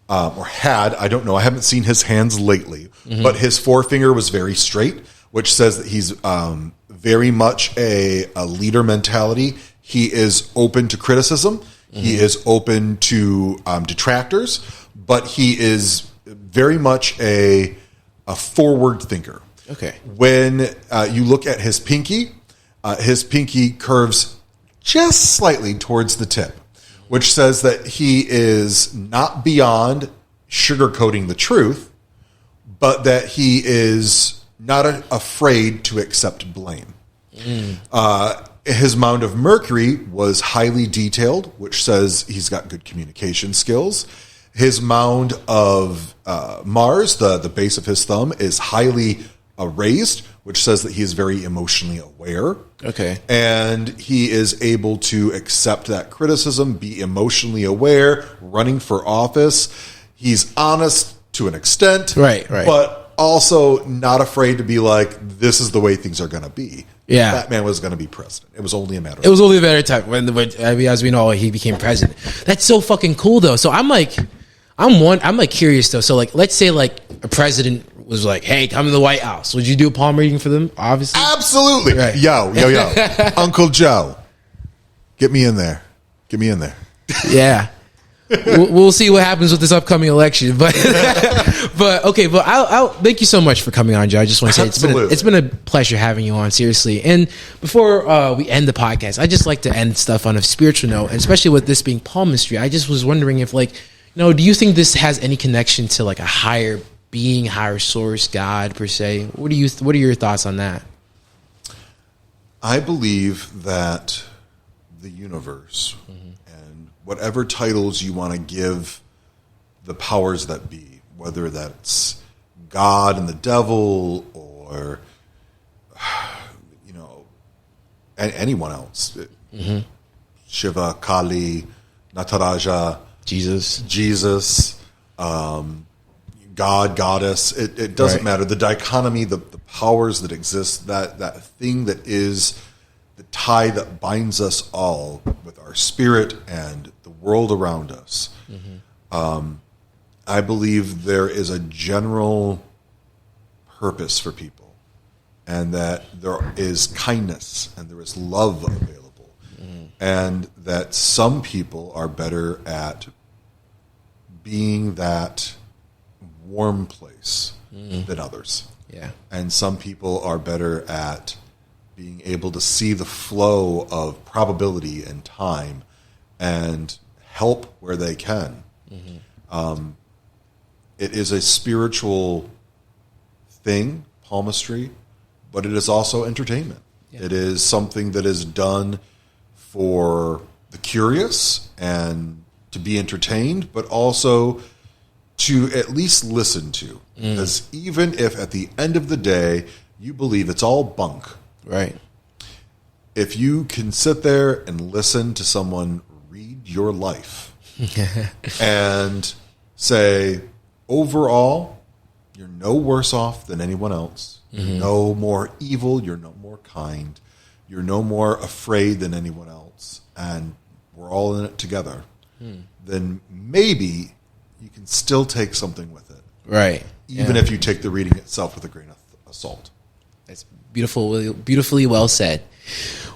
or had, I don't know, I haven't seen his hands lately, but his forefinger was very straight, which says that he's very much a leader mentality. He is open to criticism. He is open to detractors, but he is very much a forward thinker. Okay. When you look at his pinky curves just slightly towards the tip, which says that he is not beyond sugarcoating the truth, but that he is not afraid to accept blame. His mound of Mercury was highly detailed, which says he's got good communication skills. His mound of Mars, the base of his thumb, is highly raised, which says that he is very emotionally aware. Okay. And he is able to accept that criticism, be emotionally aware, running for office. He's honest to an extent. Right. But also not afraid to be like, this is the way things are going to be. Yeah. That man was going to be president. It was only a matter of time. It was only a matter of time when as we know, he became president. That's so fucking cool, though. So I'm curious, though. So, let's say, a president was like, hey, come to the White House. Would you do a palm reading for them, obviously? Absolutely. Right. Yo. Uncle Joe, get me in there. Yeah. We'll see what happens with this upcoming election. But I'll thank you so much for coming on, Joe. I just want to say it's been a pleasure having you on, seriously. And before we end the podcast, I just like to end stuff on a spiritual note, and especially with this being palmistry. I just was wondering if, do you think this has any connection to a higher being, higher source, God per se? What are your thoughts on that? I believe that the universe and whatever titles you want to give the powers that be, whether that's God and the devil or anyone else, Shiva, Kali, Nataraja, Jesus, God, goddess, it doesn't matter. The dichotomy, the powers that exist, that thing that is the tie that binds us all with our spirit and the world around us. I believe there is a general purpose for people, and that there is kindness and there is love available, and that some people are better at being that warm place than others. Yeah. And some people are better at being able to see the flow of probability and time and help where they can. It is a spiritual thing, palmistry, but it is also entertainment. Yeah. It is something that is done for the curious and to be entertained, but also to at least listen to. Because even if at the end of the day you believe it's all bunk, right? If you can sit there and listen to someone read your life and say, overall, you're no worse off than anyone else. You're no more evil. You're no more kind. You're no more afraid than anyone else. And we're all in it together. Then maybe you can still take something with it. Right. Even if you take the reading itself with a grain of salt. That's beautifully well said.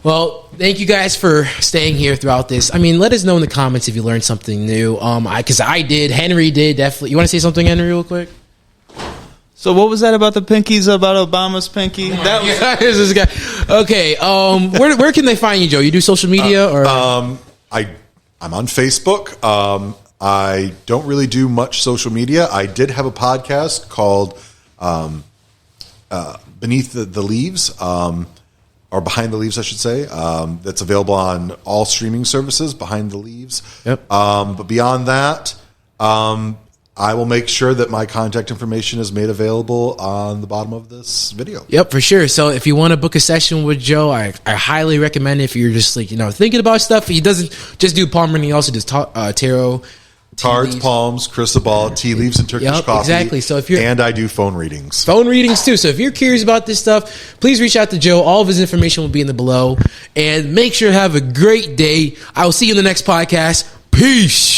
Well, thank you guys for staying here throughout this. I mean, let us know in the comments if you learned something new. Because I did. Henry did, definitely. You want to say something, Henry, real quick? So what was that about the pinkies, about Obama's pinky? That was this guy. Okay. Where can they find you, Joe? You do social media? Or I'm on Facebook. I don't really do much social media. I did have a podcast called Beneath the Leaves, or Behind the Leaves, I should say. That's available on all streaming services, Behind the Leaves. Yep. But beyond that, I will make sure that my contact information is made available on the bottom of this video. Yep, for sure. So if you want to book a session with Joe, I highly recommend it if you're just like, thinking about stuff. He doesn't just do palmistry, he also does tarot. Cards, palms, crystal ball, tea leaves, and Turkish coffee. Exactly. So if you're and I do phone readings. Phone readings too. So if you're curious about this stuff, please reach out to Joe. All of his information will be in the below. And make sure to have a great day. I will see you in the next podcast. Peace.